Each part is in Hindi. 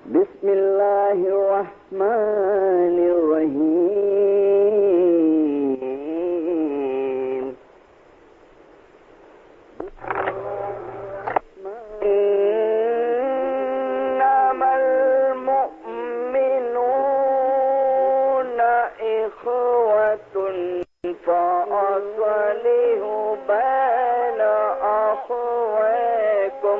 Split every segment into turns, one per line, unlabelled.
बिस्मिल्लाहिर्रहमानिर्रहीम। इन्नमल मुअ्मिनूना इख्वतुन फअस्लिहू बैना अख़वैकुम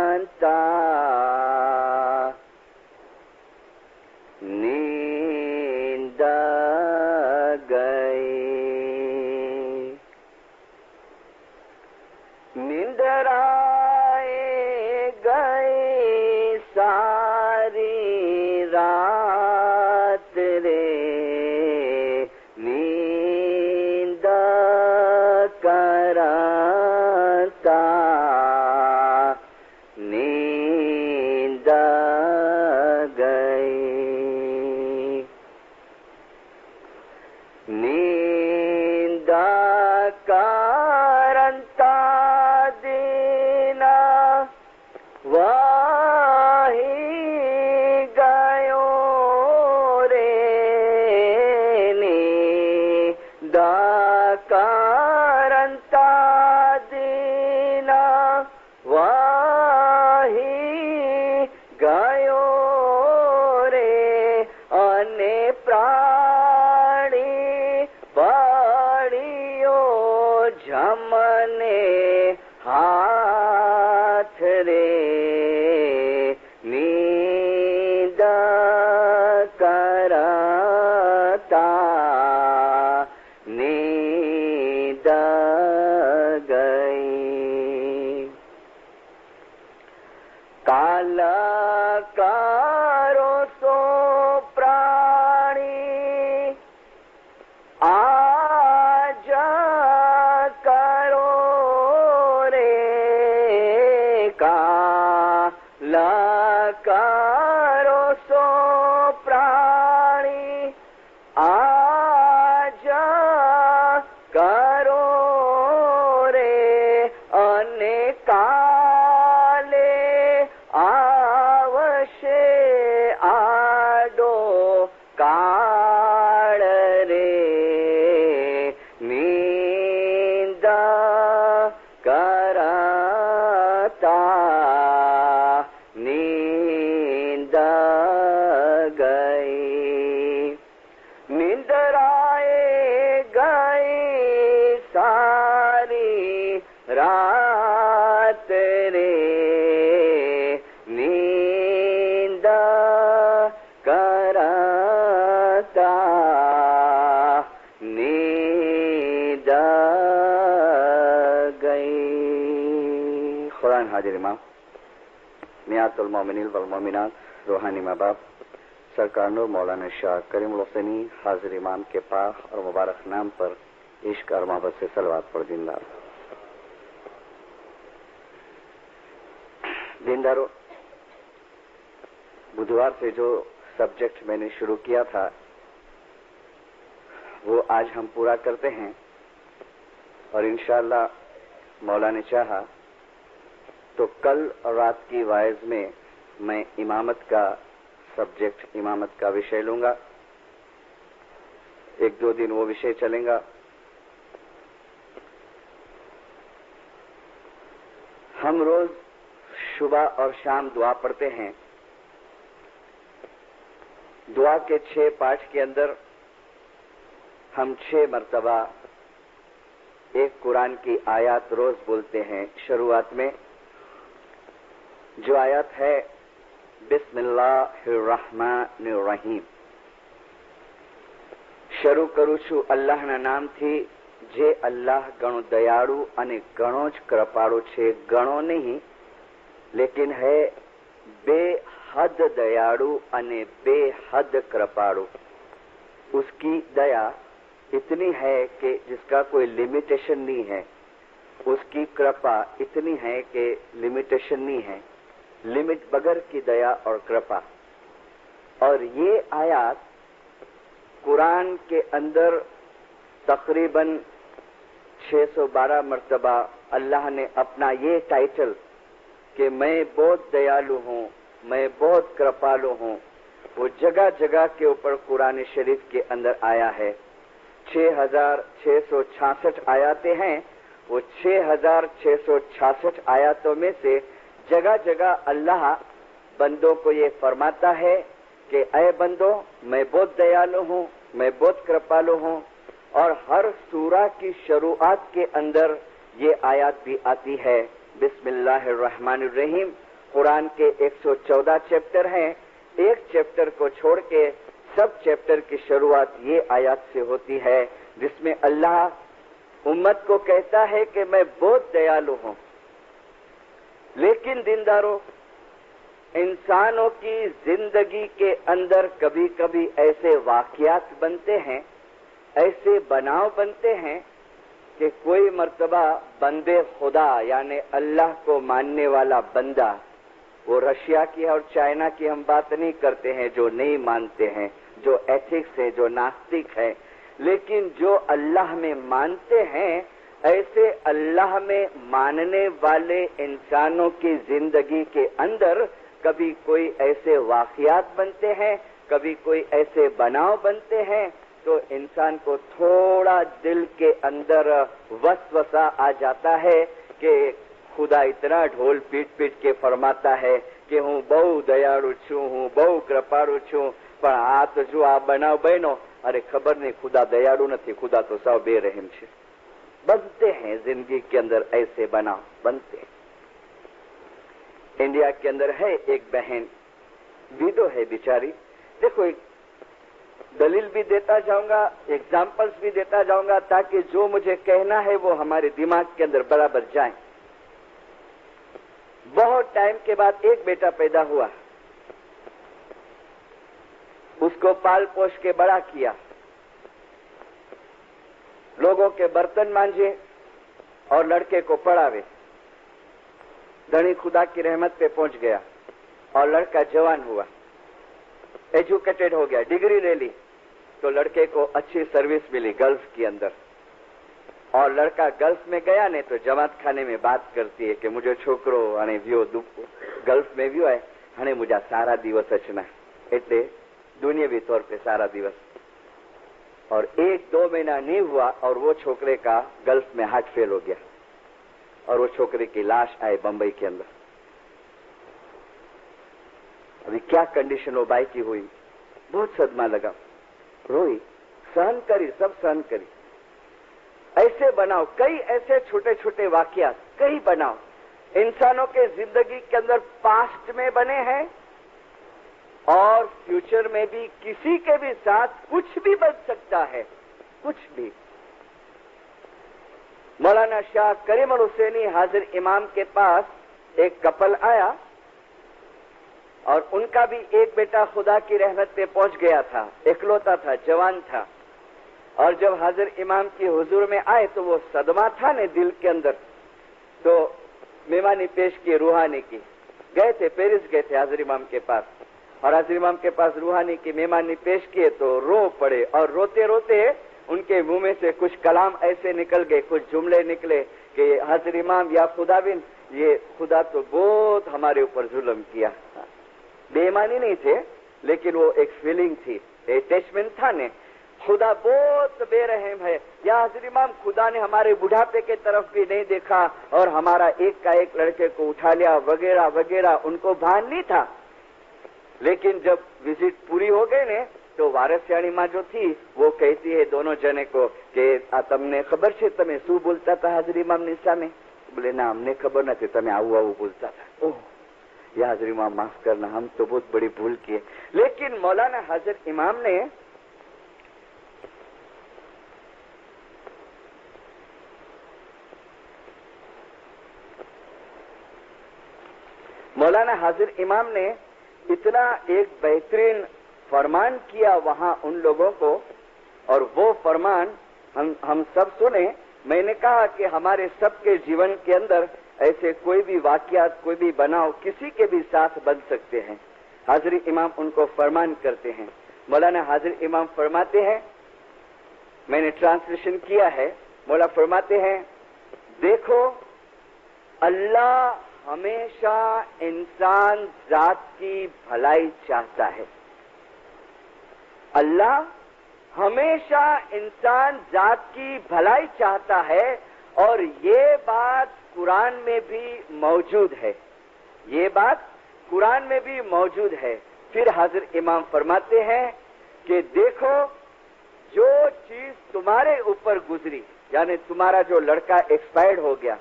Nindakaranta Ninda gayi Nindaraye gayi sari raat re करता नींद गई नींद करता दीना वाही गयो रे नींद करता दीना वाही गयो रे अने प्राणी पड़ियो झमने हाथ रे नींद करता नींद गई काला कारो सो प्राणी आजा करो रे काला कारो सो प्राणी आजा करो रे अने काले आवशे आडो काळ रे नींद करता नींद गई निंदराए गई सारी रात रे नींद करता नींद गई। कुरान हाजिर इमाम मियातुल मोमिनीन वल मोमिनात रूहानी माँ बाप सरकार नूर मौलाना शाह करीमुल हुसैनी हाजिर इमाम के पाक और मुबारक नाम पर इश्क और मोहब्बत से सलवात पढ़ दीनदार। दीनदारों, बुधवार से जो सब्जेक्ट मैंने शुरू किया था वो आज हम पूरा करते हैं और इंशाअल्लाह मौला ने चाहा तो कल और रात की वाइज में मैं इमामत का सब्जेक्ट, इमामत का विषय लूंगा। एक दो दिन वो विषय चलेगा। हम रोज सुबह और शाम दुआ पढ़ते हैं। दुआ के 6 पाठ के अंदर हम 6 मर्तबा एक कुरान की आयत रोज बोलते हैं। शुरुआत में जो आयत है બિસ્મિલ્લાહિર્રહમાનિર્રહીમ. શરૂ કરું છું અલ્લાહના નામથી, જે અલ્લાહ ઘણો દયાળુ અને ઘણો જ કૃપાળુ છે. ઘણો નહીં, લેकिन है बेहद दयालु અને बेहद कृपालु. उसकी दया इतनी है कि जिसका कोई लिमिटेशन नहीं है. उसकी कृपा इतनी है कि लिमिटेशन नहीं है. लिमिट बगैर की दया और कृपा. और ये आयत कुरान के अंदर तकरीबन 612 मर्तबा अल्लाह ने अपना ये टाइटल कि मैं बहुत दयालु हूँ, मैं बहुत कृपालु हूँ, वो जगह जगह के ऊपर कुरान शरीफ के अंदर आया है. 6666 आयतें हैं. वो 6666 आयतों में से जगह जगह अल्लाह बंदों को ये फरमाता है कि ऐ बंदो, मैं बहुत दयालु हूँ, मैं बहुत कृपालु हूँ. और हर सूरा की शुरुआत के अंदर ये आयत भी आती है. बिस्मिल्लाहिर्रहमानिर्रहीम. कुरान के 114 चैप्टर हैं. एक चैप्टर को छोड़ के सब चैप्टर की शुरुआत ये आयत से होती है, जिसमें अल्लाह उम्मत को कहता है कि मैं बहुत दयालु हूँ. लेकिन दीनदारों, इंसानों की जिंदगी के अंदर कभी कभी ऐसे वाकयात बनते हैं, ऐसे बनाव बनते हैं कि कोई मर्तबा बंदे खुदा यानी अल्लाह को मानने वाला बंदा, वो रशिया की और चाइना की हम बात नहीं करते हैं जो नहीं मानते हैं, जो एथिक्स है, जो नास्तिक है, लेकिन जो अल्लाह में मानते हैं, ऐसे अल्लाह में मानने वाले इंसानों की जिंदगी के अंदर कभी कोई ऐसे वाकयात बनते हैं, कभी कोई ऐसे बनाव बनते हैं, तो इंसान को थोड़ा दिल के अंदर वसवसा आ जाता है कि खुदा इतना ढोल पीट पीट के फरमाता है कि हूँ बहु दयालु छूं, हूँ बहु कृपालु छूं, पर आ तो जो आ बनाव बनो, अरे खबर नहीं खुदा दयालु नहीं, खुदा तो सब बेरहम छे. बनते हैं जिंदगी के अंदर ऐसे बनाव बनते हैं. इंडिया के अंदर है एक बहन, विडो है बेचारी. देखो, एक दलील भी देता जाऊंगा, एग्जाम्पल्स भी देता जाऊंगा, ताकि जो मुझे कहना है वो हमारे दिमाग के अंदर बराबर जाए. बहुत टाइम के बाद एक बेटा पैदा हुआ. उसको पाल पोष के बड़ा किया, लोगों के बर्तन मांजे और लड़के को पढ़ावे. धनी खुदा की रहमत पे पहुंच गया और लड़का जवान हुआ, एजुकेटेड हो गया, डिग्री ले ली, तो लड़के को अच्छी सर्विस मिली गल्फ के अंदर. और लड़का गल्फ में गया ने तो जमात खाने में बात करती है कि मुझे छोकरो अने व्यो गल्फ में व्यो है, हने मुझे सारा दिवस अचना, एटले दुनियावी तौर पे सारा दिवस. और 1-2 महीना नहीं हुआ और वो छोकरे का गल्फ में हार्ट फेल हो गया और वो छोकरे की लाश आई बंबई के अंदर. अभी क्या कंडीशन हो बाई की हुई, बहुत सदमा लगा, रोई, सहन करी, सब सहन करी. ऐसे बनाओ, कई ऐसे छोटे छोटे वाकयात, कई बनाओ इंसानों के जिंदगी के अंदर पास्ट में बने हैं और फ्यूचर में भी किसी के भी साथ कुछ भी बन सकता है, कुछ भी. मौलाना शाह करीम हुसैनी हाजिर इमाम के पास एक कपल आया और उनका भी एक बेटा खुदा की रहमत पे पहुंच गया था, इकलौता था, जवान था. और जब हाजिर इमाम की हुजूर में आए तो वो सदमा था ने दिल के अंदर. तो मेहमानी पेश की रूहानी की, गए थे पेरिस, गए थे हाजिर इमाम के पास और हाजिर इमाम के पास रूहानी की मेहमानी पेश किए तो रो पड़े. और रोते रोते उनके मुंह में से कुछ कलाम ऐसे निकल गए, कुछ जुमले निकले कि हाजिर इमाम या खुदाबिन, ये खुदा तो बहुत हमारे ऊपर जुल्म किया. बेईमानी नहीं थे, लेकिन वो एक फीलिंग थी, अटैचमेंट था ने, खुदा बहुत बेरहम है. या हाजिर इमाम, खुदा ने हमारे बुढ़ापे के तरफ भी नहीं देखा और हमारा एक का एक लड़के को उठा लिया, वगैरह वगैरह. उनको भान नहीं था. लेकिन जब विजिट पूरी हो गई ने तो वारसियाणी मां जो थी वो कहती है दोनों जने को कि आ तमने खबर छे तमे શું બોલતા હતા હાજર ઇમામની સામે? બોલે ના, અમને ખબર નથી, તમે આવું આવું બોલતા હતા. ઓહ, या हाजिर इमाम माफ करना, हम तो बहुत बड़ी भूल किए। लेकिन मौलाना हाजिर इमाम ने इतना एक बेहतरीन फरमान किया वहां उन लोगों को, और वो फरमान हम सब सुने। मैंने कहा कि हमारे सबके जीवन के अंदर ऐसे कोई भी वाकयात, कोई भी बनाव किसी के भी साथ बन सकते हैं। हाजिर इमाम उनको फरमान करते हैं। मौलाना हाजिर इमाम फरमाते हैं, मैंने ट्रांसलेशन किया है, मौला फरमाते हैं, देखो अल्लाह हमेशा इंसान जात की भलाई चाहता है। अल्लाह हमेशा इंसान जात की भलाई चाहता है, और ये बात कुरान में भी मौजूद है। ये बात कुरान में भी मौजूद है। फिर हाजिर इमाम फरमाते हैं कि देखो जो चीज तुम्हारे ऊपर गुजरी, यानी तुम्हारा जो लड़का एक्सपायर्ड हो गया,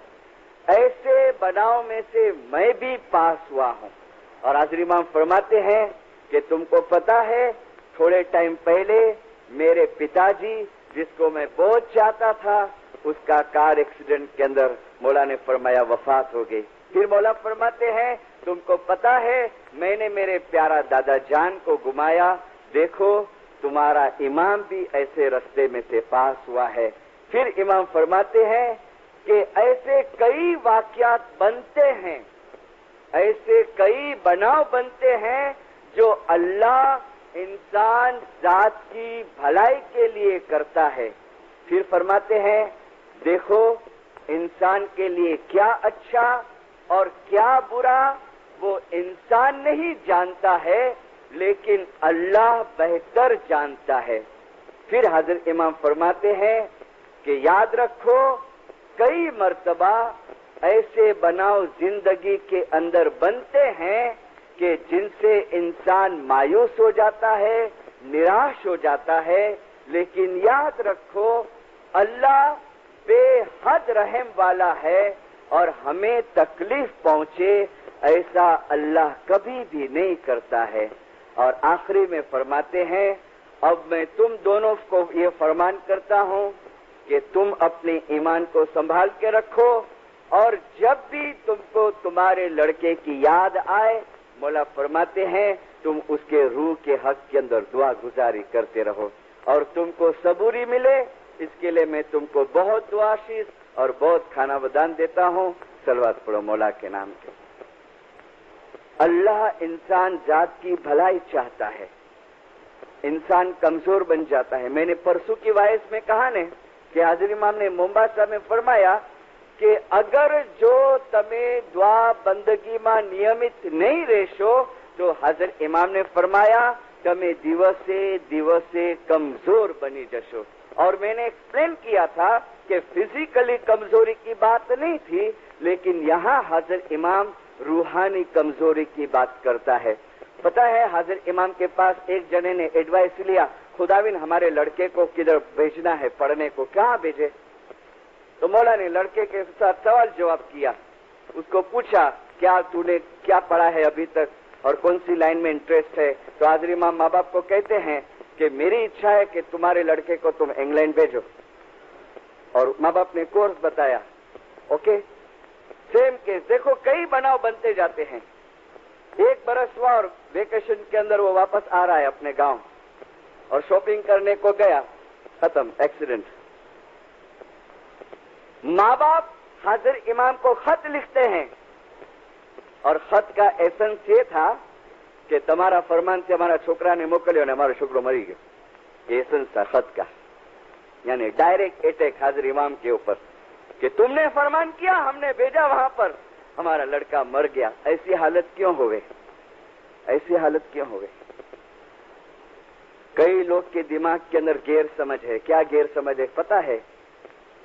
ऐसे बनाव में से मैं भी पास हुआ हूं। और हाजिर इमाम फरमाते हैं कि तुमको पता है थोड़े टाइम पहले मेरे पिताजी, जिसको मैं बहुत चाहता था, उसका कार एक्सीडेंट के अंदर मौला ने फरमाया वफात हो गई। फिर मौला फरमाते हैं तुमको पता है मैंने मेरे प्यारा दादा जान को गुमाया, देखो तुम्हारा इमाम भी ऐसे रास्ते में से पास हुआ है। फिर इमाम फरमाते हैं कि ऐसे कई वाकयात बनते हैं, ऐसे कई बनाव बनते हैं जो अल्लाह इंसान जात की भलाई के लिए करता है। फिर फरमाते हैं देखो इंसान के लिए क्या अच्छा और क्या बुरा वो इंसान नहीं जानता है, लेकिन अल्लाह बेहतर जानता है। फिर हजरत इमाम फरमाते हैं कि याद रखो कई मर्तबा ऐसे बनाव जिंदगी के अंदर बनते हैं कि जिनसे इंसान मायूस हो जाता है, निराश हो जाता है, लेकिन याद रखो अल्लाह बेहद रहम वाला है और हमें तकलीफ पहुंचे ऐसा अल्लाह कभी भी नहीं करता है। और आखिरी में फरमाते हैं अब मैं तुम दोनों को ये फरमान करता हूं कि तुम अपने ईमान को संभाल के रखो, और जब भी तुमको तुम्हारे लड़के की याद आए, मौला फरमाते हैं तुम उसके रूह के हक के अंदर दुआ गुजारी करते रहो और तुमको सबूरी मिले। इसके लिए मैं तुमको बहुत दुआशीष और बहुत खाना वदान देता हूं। सलवात पढ़ो मौला के नाम के। अल्लाह इंसान जात की भलाई चाहता है, इंसान कमजोर बन जाता है। मैंने परसों की वायस में कहा ने कि हाजिर इमाम ने मोम्बासा में फरमाया कि अगर जो तमे दुआ बंदगी में नियमित नहीं રહેશો तो हाजिर इमाम ने फरमाया तमे दिवसे दिवसे कमजोर बनी जशो। और मैंने एक्सप्लेन किया था कि फिजिकली कमजोरी की बात नहीं थी, लेकिन यहाँ हाजिर इमाम रूहानी कमजोरी की बात करता है। पता है हाजिर इमाम के पास एक जने ने एडवाइस लिया, खुदाविन हमारे लड़के को किधर भेजना है पढ़ने को, कहाँ भेजे? तो मौला ने लड़के के साथ सवाल जवाब किया, उसको पूछा क्या तूने क्या पढ़ा है अभी तक और कौन सी लाइन में इंटरेस्ट है? तो हाजिर इमाम माँ बाप को कहते हैं कि मेरी इच्छा है कि तुम्हारे लड़के को तुम इंग्लैंड भेजो। और माँ बाप ने कोर्स बताया। ओके, सेम केस देखो कई बनाव बनते जाते हैं। एक बरस हुआ और वेकेशन के अंदर वो वापस आ रहा है अपने गांव और शॉपिंग करने को गया, खत्म एक्सीडेंट। माँ बाप हाजिर इमाम को खत लिखते हैं और खत का एसेंस ये था कि तुम्हारा फरमान से हमारा छोकरा ने मोकल्यो ने हमारा छोकरो मरी गयो। ये एसेंस था खत का, यानी डायरेक्ट अटैक हाजिर इमाम के ऊपर कि तुमने फरमान किया, हमने भेजा वहां पर, हमारा लड़का मर गया। ऐसी हालत क्यों हो गई? ऐसी हालत क्यों हो गई? कई लोग के दिमाग के अंदर गैर समझ है। क्या गैर समझ है पता है?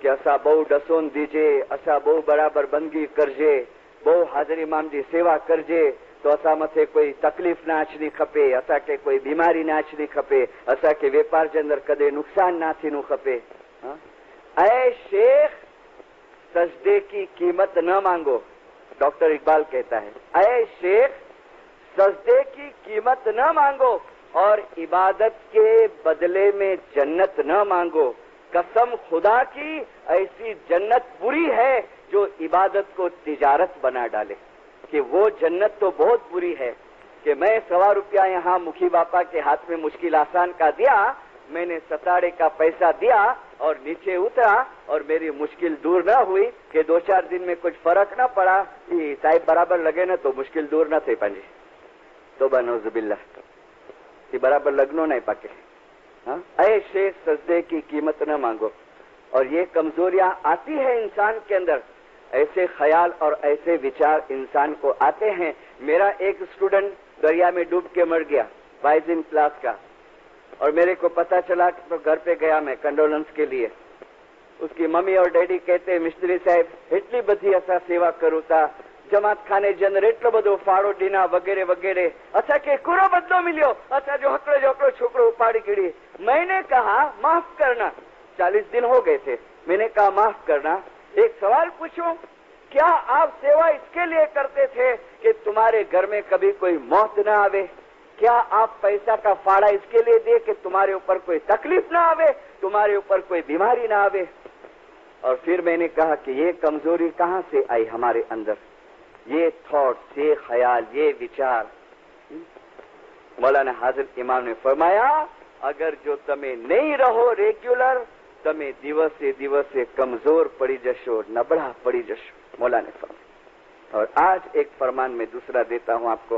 कि असा बहु डसोन दीजे, असा बहु बराबर बंदगी करजे, बहु हाजिर इमाम जी सेवा करजे, तो असा मथे कोई तकलीफ ना अचनी खपे, असा के कोई बीमारी ना अचनी खपे, असा के व्यापार के अंदर कदे नुकसान ना थीनु खपे। ऐ शेख सजदे की कीमत न मांगो,
डॉक्टर इकबाल कहता है, अये शेख सजदे की कीमत न मांगो और इबादत के बदले में जन्नत न मांगो। कसम खुदा की ऐसी जन्नत बुरी है जो इबादत को तिजारत बना डाले। कि वो जन्नत तो बहुत बुरी है कि मैं ₹1.25 यहाँ मुखी बापा के हाथ में मुश्किल आसान का दिया, मैंने सताड़े का पैसा दिया और नीचे उतरा और मेरी मुश्किल दूर न हुई कि 2-4 दिन में कुछ फर्क न पड़ा कि साहिब बराबर लगे न तो मुश्किल दूर न थे पंजे। तो बनौजुबिल्ला कि बराबर लगनो नहीं पाके। ऐ शेख सजदे की कीमत न मांगो। और ये कमजोरियां आती है इंसान के अंदर, ऐसे ख्याल और ऐसे विचार इंसान को आते हैं। मेरा एक स्टूडेंट दरिया में डूब के मर गया, वाइजिन क्लास का, और मेरे को पता चला तो घर पे गया मैं कंडोलेंस के लिए। उसकी मम्मी और डैडी कहते, मिस्त्री साहब એટલી બધી અસા સેવા કરું તા, જમાત ખાને જનર એટલો બધો ફાળો ડીના વગેરે વગેરે, अच्छा के कुरो बदलो मिलियो, अच्छा जो हकड़ो जोकड़ो छोकरो उपाड़ी गिड़ी। मैंने कहा माफ करना, 40 दिन हो गए थे, मैंने कहा माफ करना, एक सवाल पूछूं, क्या आप सेवा इसके लिए करते थे कि तुम्हारे घर में कभी कोई मौत न आवे? क्या आप पैसा का फाड़ा इसके लिए दे कि तुम्हारे ऊपर कोई तकलीफ ना आवे, तुम्हारे ऊपर कोई बीमारी ना आवे? और फिर मैंने कहा कि ये कमजोरी कहां से आई हमारे अंदर, ये थॉट्स, ये ख्याल, ये विचार। मौलाना हाजिर इमाम ने फरमाया, अगर जो तमे नहीं रहो रेग्युलर, तमे दिवसे दिवसे कमजोर पड़ी जशो, नबड़ा पड़ी जशो। मौलाना फरमाया। और आज एक फरमान में दूसरा देता हूं आपको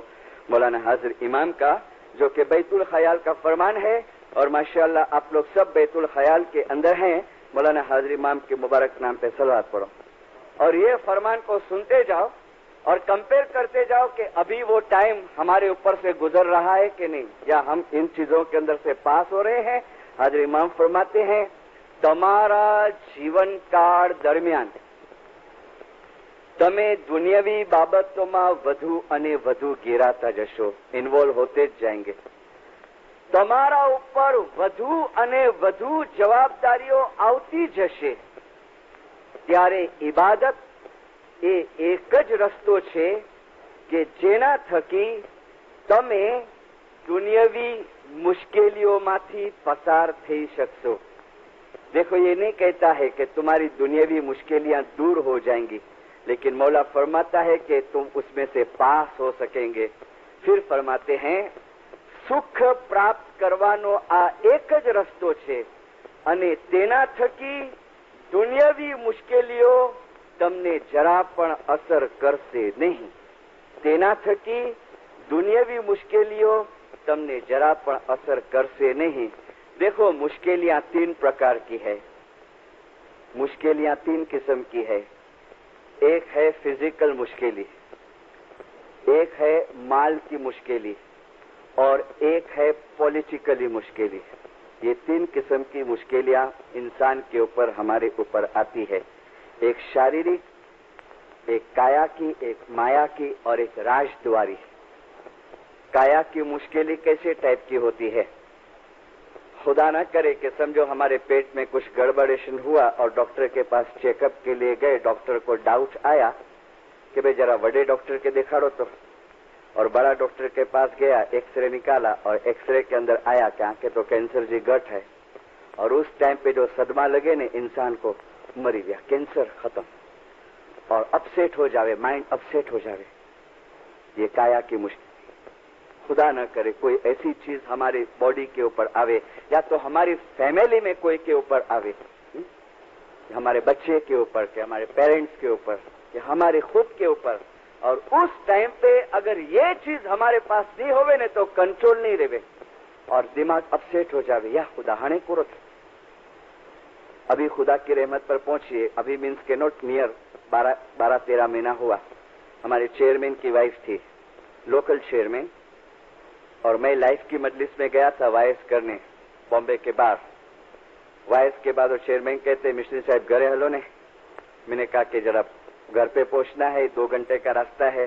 मौलाना हाजिर इमाम का, जो कि बैतुल ख्याल का फरमान है। और माशाअल्लाह आप लोग सब बैतुल ख्याल के अंदर हैं। मौलाना हाजिर इमाम के मुबारक नाम पे सलावत पढ़ो और ये फरमान को सुनते जाओ और कंपेयर करते जाओ कि अभी वो टाइम हमारे ऊपर से गुजर रहा है कि नहीं, या हम इन चीजों के अंदर से पास हो रहे हैं। हाजिर इमाम फरमाते हैं, તમારા જીવનકાળ દરમિયાન તમે દુનિયાવી બાબતોમાં વધુ અને વધુ ઘેરાતા જશો, ઇન્વોલ્વ હોતે જ જાएंगे। તમારા ઉપર વધુ અને વધુ જવાબદારીઓ આવતી જશે, ત્યારે ઇબાદત એ એક જ રસ્તો છે કે જેના થકી તમે દુનિયાવી મુશ્કેલીઓમાંથી પસાર થઈ શકશો। देखो, ये नहीं कहता है कि तुम्हारी दुनियावी मुश्किलियां दूर हो जाएंगी, लेकिन मौला फरमाता है कि तुम उसमें से पास हो सकेंगे। फिर फरमाते हैं, सुख प्राप्त करवानो आ एक ज रस्तो छे अने तेना थकी दुनियावी मुश्किलियों तमने जरा पण असर करशे नहीं। तेना थकी दुनियावी मुश्किलियों तमने जरा पण असर करशे नहीं। देखो, मुश्किलियां 3 प्रकार की है। मुश्किलियां 3 किस्म की है। एक है फिजिकल मुश्किली, एक है माल की मुश्किली और एक है पॉलिटिकली मुश्किली। ये 3 किस्म की मुश्किलियां इंसान के ऊपर, हमारे ऊपर आती है। एक शारीरिक, एक काया की, एक माया की और एक राजद्वारी। काया की मुश्किली कैसे टाइप की होती है? खुदा ना करे कि समझो हमारे पेट में कुछ गड़बड़ेशन हुआ और डॉक्टर के पास चेकअप के लिए गए, डॉक्टर को डाउट आया कि भाई जरा बड़े डॉक्टर के दिखाड़ो तो, और बड़ा डॉक्टर के पास गया, एक्सरे निकाला और एक्सरे के अंदर आया कि आंखें तो कैंसर जी गट है। और उस टाइम पे जो सदमा लगे ने इंसान को, मरी गया, कैंसर खत्म, और अपसेट हो जावे, माइंड अपसेट हो जावे। ये काया की मुश्किल। खुदा न करे कोई ऐसी चीज हमारी बॉडी के ऊपर आवे, या तो हमारी फैमिली में कोई के ऊपर आवे, हमारे बच्चे के ऊपर, कि हमारे पेरेंट्स के ऊपर, कि हमारे खुद के ऊपर। और उस टाइम पे अगर ये चीज हमारे पास नहीं होवे ने तो कंट्रोल नहीं रहे और दिमाग अपसेट हो जावे। या खुदा हाणे पूरो थे। अभी खुदा की रहमत पर पहुंचिए, अभी मीन्स के नॉट नियर 12-13 महीना हुआ। हमारे चेयरमैन की वाइफ थी, लोकल चेयरमैन, और मैं लाइफ की मजलिस में गया था वायस करने बॉम्बे के बाहर। वायस के बाद वो चेयरमैन कहते, मिस्त्री साहब घरे हलो ने। मैंने कहा कि जरा घर पे पहुंचना है, 2 घंटे का रास्ता है,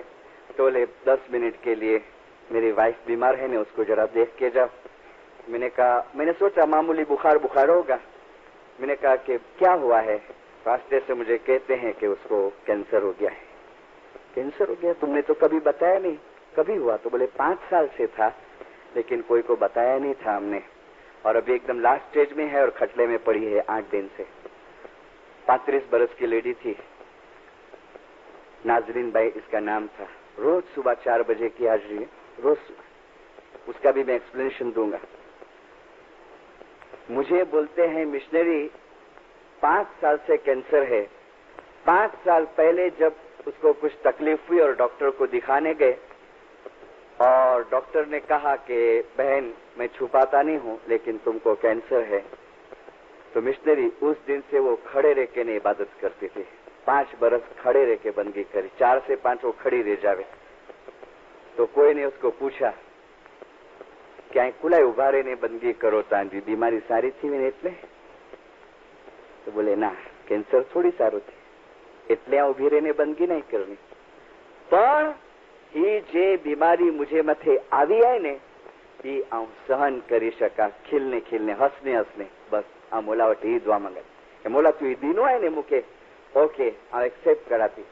तो ले 10 मिनट के लिए, मेरी वाइफ बीमार है ने, उसको जरा देख के जाओ। मैंने कहा, मैंने सोचा मामूली बुखार होगा। मैंने कहा कि क्या हुआ है? रास्ते से मुझे कहते हैं कि उसको कैंसर हो गया है।
कैंसर हो गया, तुमने तो कभी बताया नहीं। कभी हुआ? तो बोले 5 साल से था, लेकिन कोई को बताया नहीं था हमने, और अभी एकदम लास्ट स्टेज में है और खटले में पड़ी है 8 दिन से। 35 बरस की लेडी थी, नाजरीन बाई इसका नाम था। रोज सुबह 4 बजे की हाजिरी है, रोज सुबह। उसका भी मैं एक्सप्लेनेशन दूंगा। मुझे बोलते हैं मिशनरी 5 साल से कैंसर है। 5 साल पहले जब उसको कुछ तकलीफ हुई और डॉक्टर को दिखाने गए, और डॉक्टर ने कहा कि बहन मैं छुपाता नहीं हूं, लेकिन तुमको कैंसर है, तो मिशनरी उस दिन से वो खड़े रह के नहीं इबादत करती थी। 5 बरस खड़े रह के बंदगी करी। 4 से 5 वो खड़ी रह जावे। तो कोई ने उसको पूछा क्या कुलाय उभा रहीने बंदगी करो तांजी बीमारी सारी थी ने એટલે? तो बोले ना, कैंसर थोड़ी सारू थी એટલે આ ઉભી રહીને બંદગી નહીં કરવી, પણ એ જે બીમારી મુझे મથે આવી આય ને એ હું સહન કરી શકા। ખીલને ખીલને હસને હસને બસ આ મોલાવટ એ દવા માંગે કે મોલા તું એ દીનો આય ને મૂકે ઓકે આ એક્સેપ્ટ કરાતી,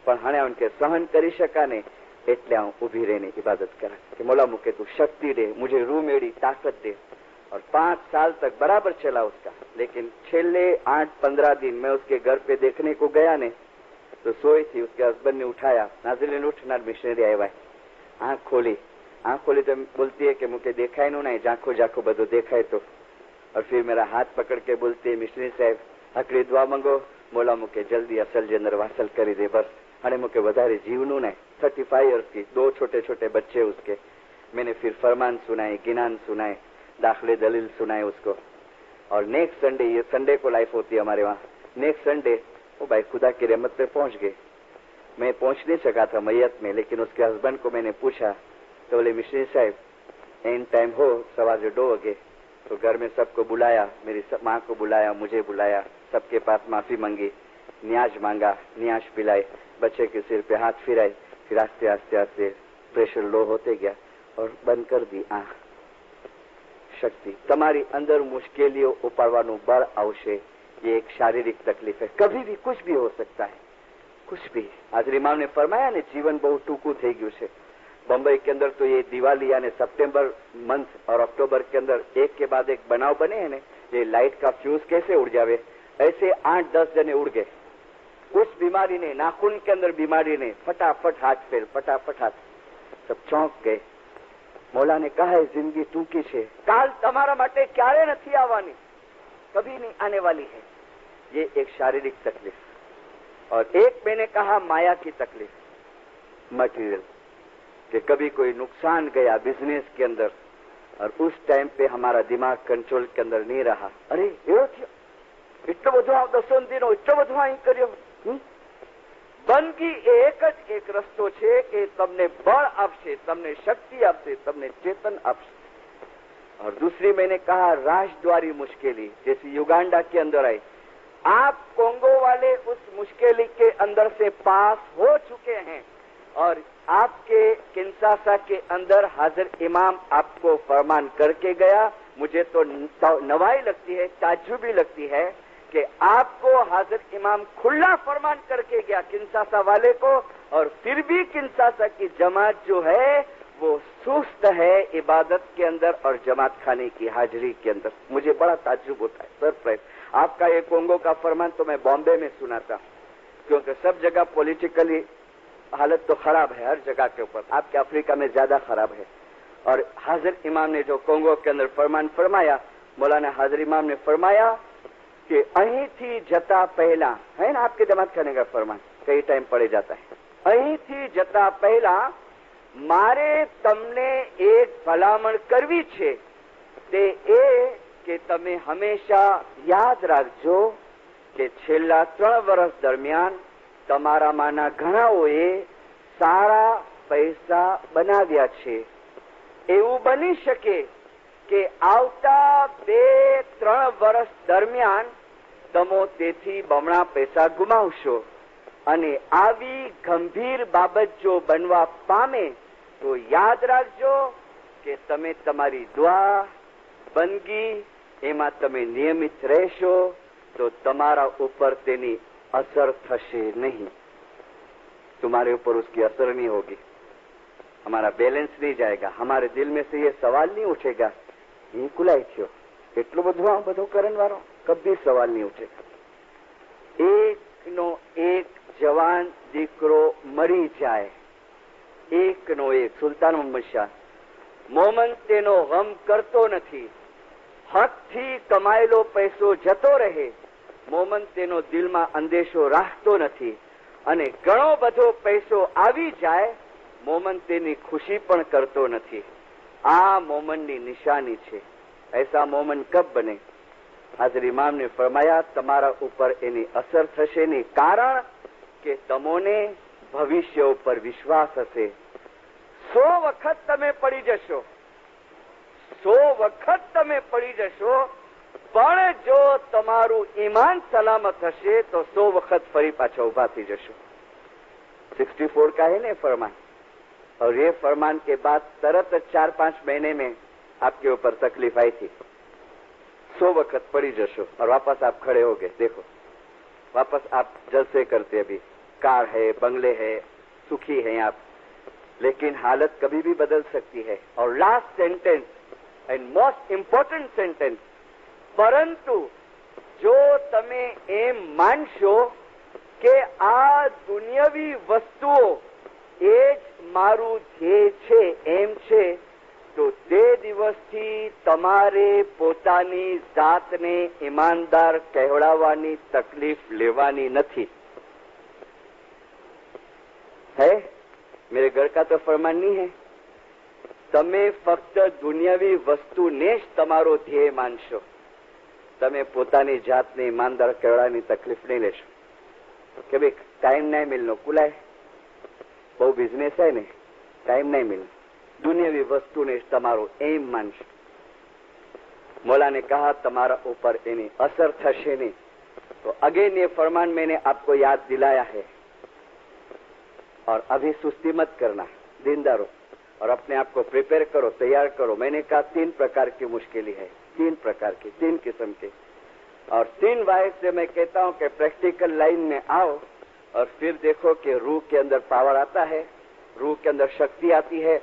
પણ હણે હું કે સહન કરી શકા ને એટલે હું ઉભી રહીને इबादत करा कि मौला मुके तू शक्ति दे, मुझे रूह मेरी ताकत दे। और 5 साल तक बराबर चला उसका। लेकिन छेले 8-15 दिन मैं उसके घर पे देखने को गया ने तो सोई थी, उसके हस्बैंड ने उठाया, नाज़रीन उठना, मिशनरी आया है। आंख खोली तो बोलती है कि मुझे देखा ही नहीं, झांखो झांखो बदो देखा तो। और फिर मेरा हाथ पकड़ के बोलती है मिशनरी साहब हकड़ी दुआ मांगो, मोला मुके जल्दी असल जे अंदर वासल करी दे बस, अरे मुके वधारे जीवनु नहीं। 35 ईयर्स की, 2 छोटे छोटे बच्चे उसके। मैंने फिर फरमान सुनाए, गिनान सुनाए, दाखिले दलील सुनाए उसको। और नेक्स्ट संडे, ये संडे को लाइफ होती है हमारे वहाँ, नेक्स्ट संडे वो भाई खुदा की रहमत पे पहुंच गए। मैं पहुंच नहीं सका था मैयत में, लेकिन उसके हस्बैंड को मैंने पूछा तो बोले मिशनरी साहब एंड टाइम हो 2:15 बजे। तो घर में सबको बुलाया, मेरी माँ को बुलाया, मुझे बुलाया, सबके पास माफी मांगी, न्याज मांगा, न्याज पिलाए, बच्चे के सिर पे हाथ फिराए, फिर आस्ते आस्ते आस्ते प्रेशर लो होते गया और बंद कर दी आंख। शक्ति તમારી અંદર મુશ્કેલીઓ ઉપાડવાનું બળ આવશે। ये एक शारीरिक तकलीफ है, कभी भी कुछ भी हो सकता है, कुछ भी। आज इमाम ने फरमाया ने जीवन बहुत टूकू થઈ ગયું છે। बम्बई के अंदर तो ये दिवाली यानी सितंबर मंथ और अक्टूबर के अंदर एक के बाद एक बनाव बने हैं, ये लाइट का फ्यूज कैसे उड़ जावे, ऐसे 8-10 जने उड़ गए। उस बीमारी ने, नाखून के अंदर बीमारी ने फटाफट हाथ फेल, फटाफट हाथ, सब चौंक गए। मौला ने कहा है जिंदगी टूकी है, काल तुम्हारा माटे क्यारे नहीं आवानी, कभी नहीं आने वाली है। ये एक शारीरिक तकलीफ। और एक मैंने कहा माया की तकलीफ, मटेरियल, कि कभी कोई नुकसान गया बिजनेस के अंदर और उस टाइम पे हमारा दिमाग कंट्रोल के अंदर नहीं रहा। अरे एवं थयो, इतना બધું આ 10 દિનો इतना બધું અહીં કર્યો। બંદગી એક રસ્તો છે કે તમને બળ આપશે, તમને શક્તિ આપશે, તમને ચેતન આપશે। और दूसरी मैंने कहा राजद्वारी मुश्किली, जैसे युगांडा के अंदर आई। आप कोंगो वाले उस मुश्किली के अंदर से पास हो चुके हैं और आपके किंशासा के अंदर हाजिर इमाम आपको फरमान करके गया। मुझे तो नवाई लगती है, ताज्जुबी लगती है कि आपको हाजिर इमाम खुला फरमान करके गया किंशासा वाले को, और फिर भी किंशासा की जमात जो है वो सुस्त है इबादत के अंदर और जमात खाने की हाजिरी के अंदर। मुझे बड़ा ताज्जुब होता है, सरप्राइज। आपका ये कोंगो का फरमान तो मैं बॉम्बे में सुना था, क्योंकि सब जगह पॉलिटिकली हालत तो खराब है हर जगह के ऊपर, आपके अफ्रीका में ज्यादा खराब है। और हाजिर इमाम ने जो कोंगो के अंदर फरमान फरमाया, मौलाना हाजिर इमाम ने फरमाया कि अहीं थी जता पहला, है ना आपके जमात खाने का फरमान कई टाइम पड़े जाता है, अहीं थी जता पहला मारे तमने एक भलामण करवी छे, ते ए કે તમે હંમેશા યાદ રાખજો કે છેલ્લા 3 વર્ષ દરમિયાન તમારામાંના ઘણાઓએ સારા પૈસા બનાવ્યા છે। એવું બની શકે કે આવતા 2-3 વર્ષ દરમિયાન તમે તેથી બમણા પૈસા ગુમાવશો, અને આવી ગંભીર બાબત જો બનવા પામે તો યાદ રાખજો કે તમે તમારી દુઆ બંદગી એમાં તમે નિયમિત રહેશો તો તમારા ઉપર તેની અસર થશે નહીં।
तुम्हारे ऊपर उसकी असर नहीं होगी, हमारा बैलेंस नहीं जाएगा, हमारे दिल में से ये सवाल नहीं उठेगा ये कुलाई थयो એટલું બધું કરણ વાળો કદી સવાલ નહીં ઉઠેगा। એકનો એક જવાન દીકરો મરી જાય, એકનો એક। સુલતાન મોહમ્મદ શાહ મોમન તેનો ગમ કરતો નથી, હકથી કમાયેલો પૈસો જતો રહે, મોમન તેનો દિલમાં અંદેશો રાખતો નથી, અને ઘણો બધો પૈસો આવી જાય, મોમન તેની ખુશી પણ કરતો નથી। આ મોમનની નિશાની છે। ऐसा मोमन कब बने? हाजर इमाम ने फरमाया तमारा ऊपर एनी असर थशे नहीं, कारण के तमोने भविष्य ऊपर विश्वास हशे। 100 वखत तमे पड़ी जशो, 100 वखत तमे पड़ी जशो, पण जो तमारू ईमान सलामत हशे तो 100 वखत फरी पाछा उभा थी जशो। 64 का है ने फरमान, और ये फरमान के बाद तरत 4-5 महीने में आपके ऊपर तकलीफ आई थी, 100 वक्त पड़ी जशो और वापस आप खड़े हो गए। देखो वापस आप जलसे करते, अभी कार है, बंगले है, सुखी हैं आप, लेकिन हालत कभी भी बदल सकती है। और last sentence and most important sentence, परंतु जो तमे एम मानशो के आ दुनियावी वस्तुओं एज मारू ध्येय छे एम छे, तो તે દિવસથી તમારે પોતાની જાતને ઈમાનદાર કહેવડાવવાની તકલીફ લેવાની નથી। है मेरे घर का तो फरमान नहीं है, તમે ફક્ત દુનિયાવી વસ્તુને જ તમારો ધ્યેય માનશો, તમે પોતાની જાતને ઈમાનદાર કહેવડાવવાની તકલીફ નહીં લેશો કે ભાઈ ટાઈમ નહીં મિલનો, કુલાય બહુ બિઝનેસ है ને, ટાઈમ નહીં મિલનો, दुनियावी वस्तु ने तमारो एम मानश। मौला ने कहा तुम्हारा ऊपर एनी असर थशे नहीं। तो अगेन ये फरमान मैंने आपको याद दिलाया है, और अभी सुस्ती मत करना, दीनदार हो और अपने आप को प्रिपेयर करो, तैयार करो। मैंने कहा 3 प्रकार की मुश्किलें है, 3 प्रकार की, 3 किस्म के, और 3 वाइज से मैं कहता हूं कि प्रैक्टिकल लाइन में आओ और फिर देखो कि रूह के अंदर पावर आता है, रूह के अंदर शक्ति आती है।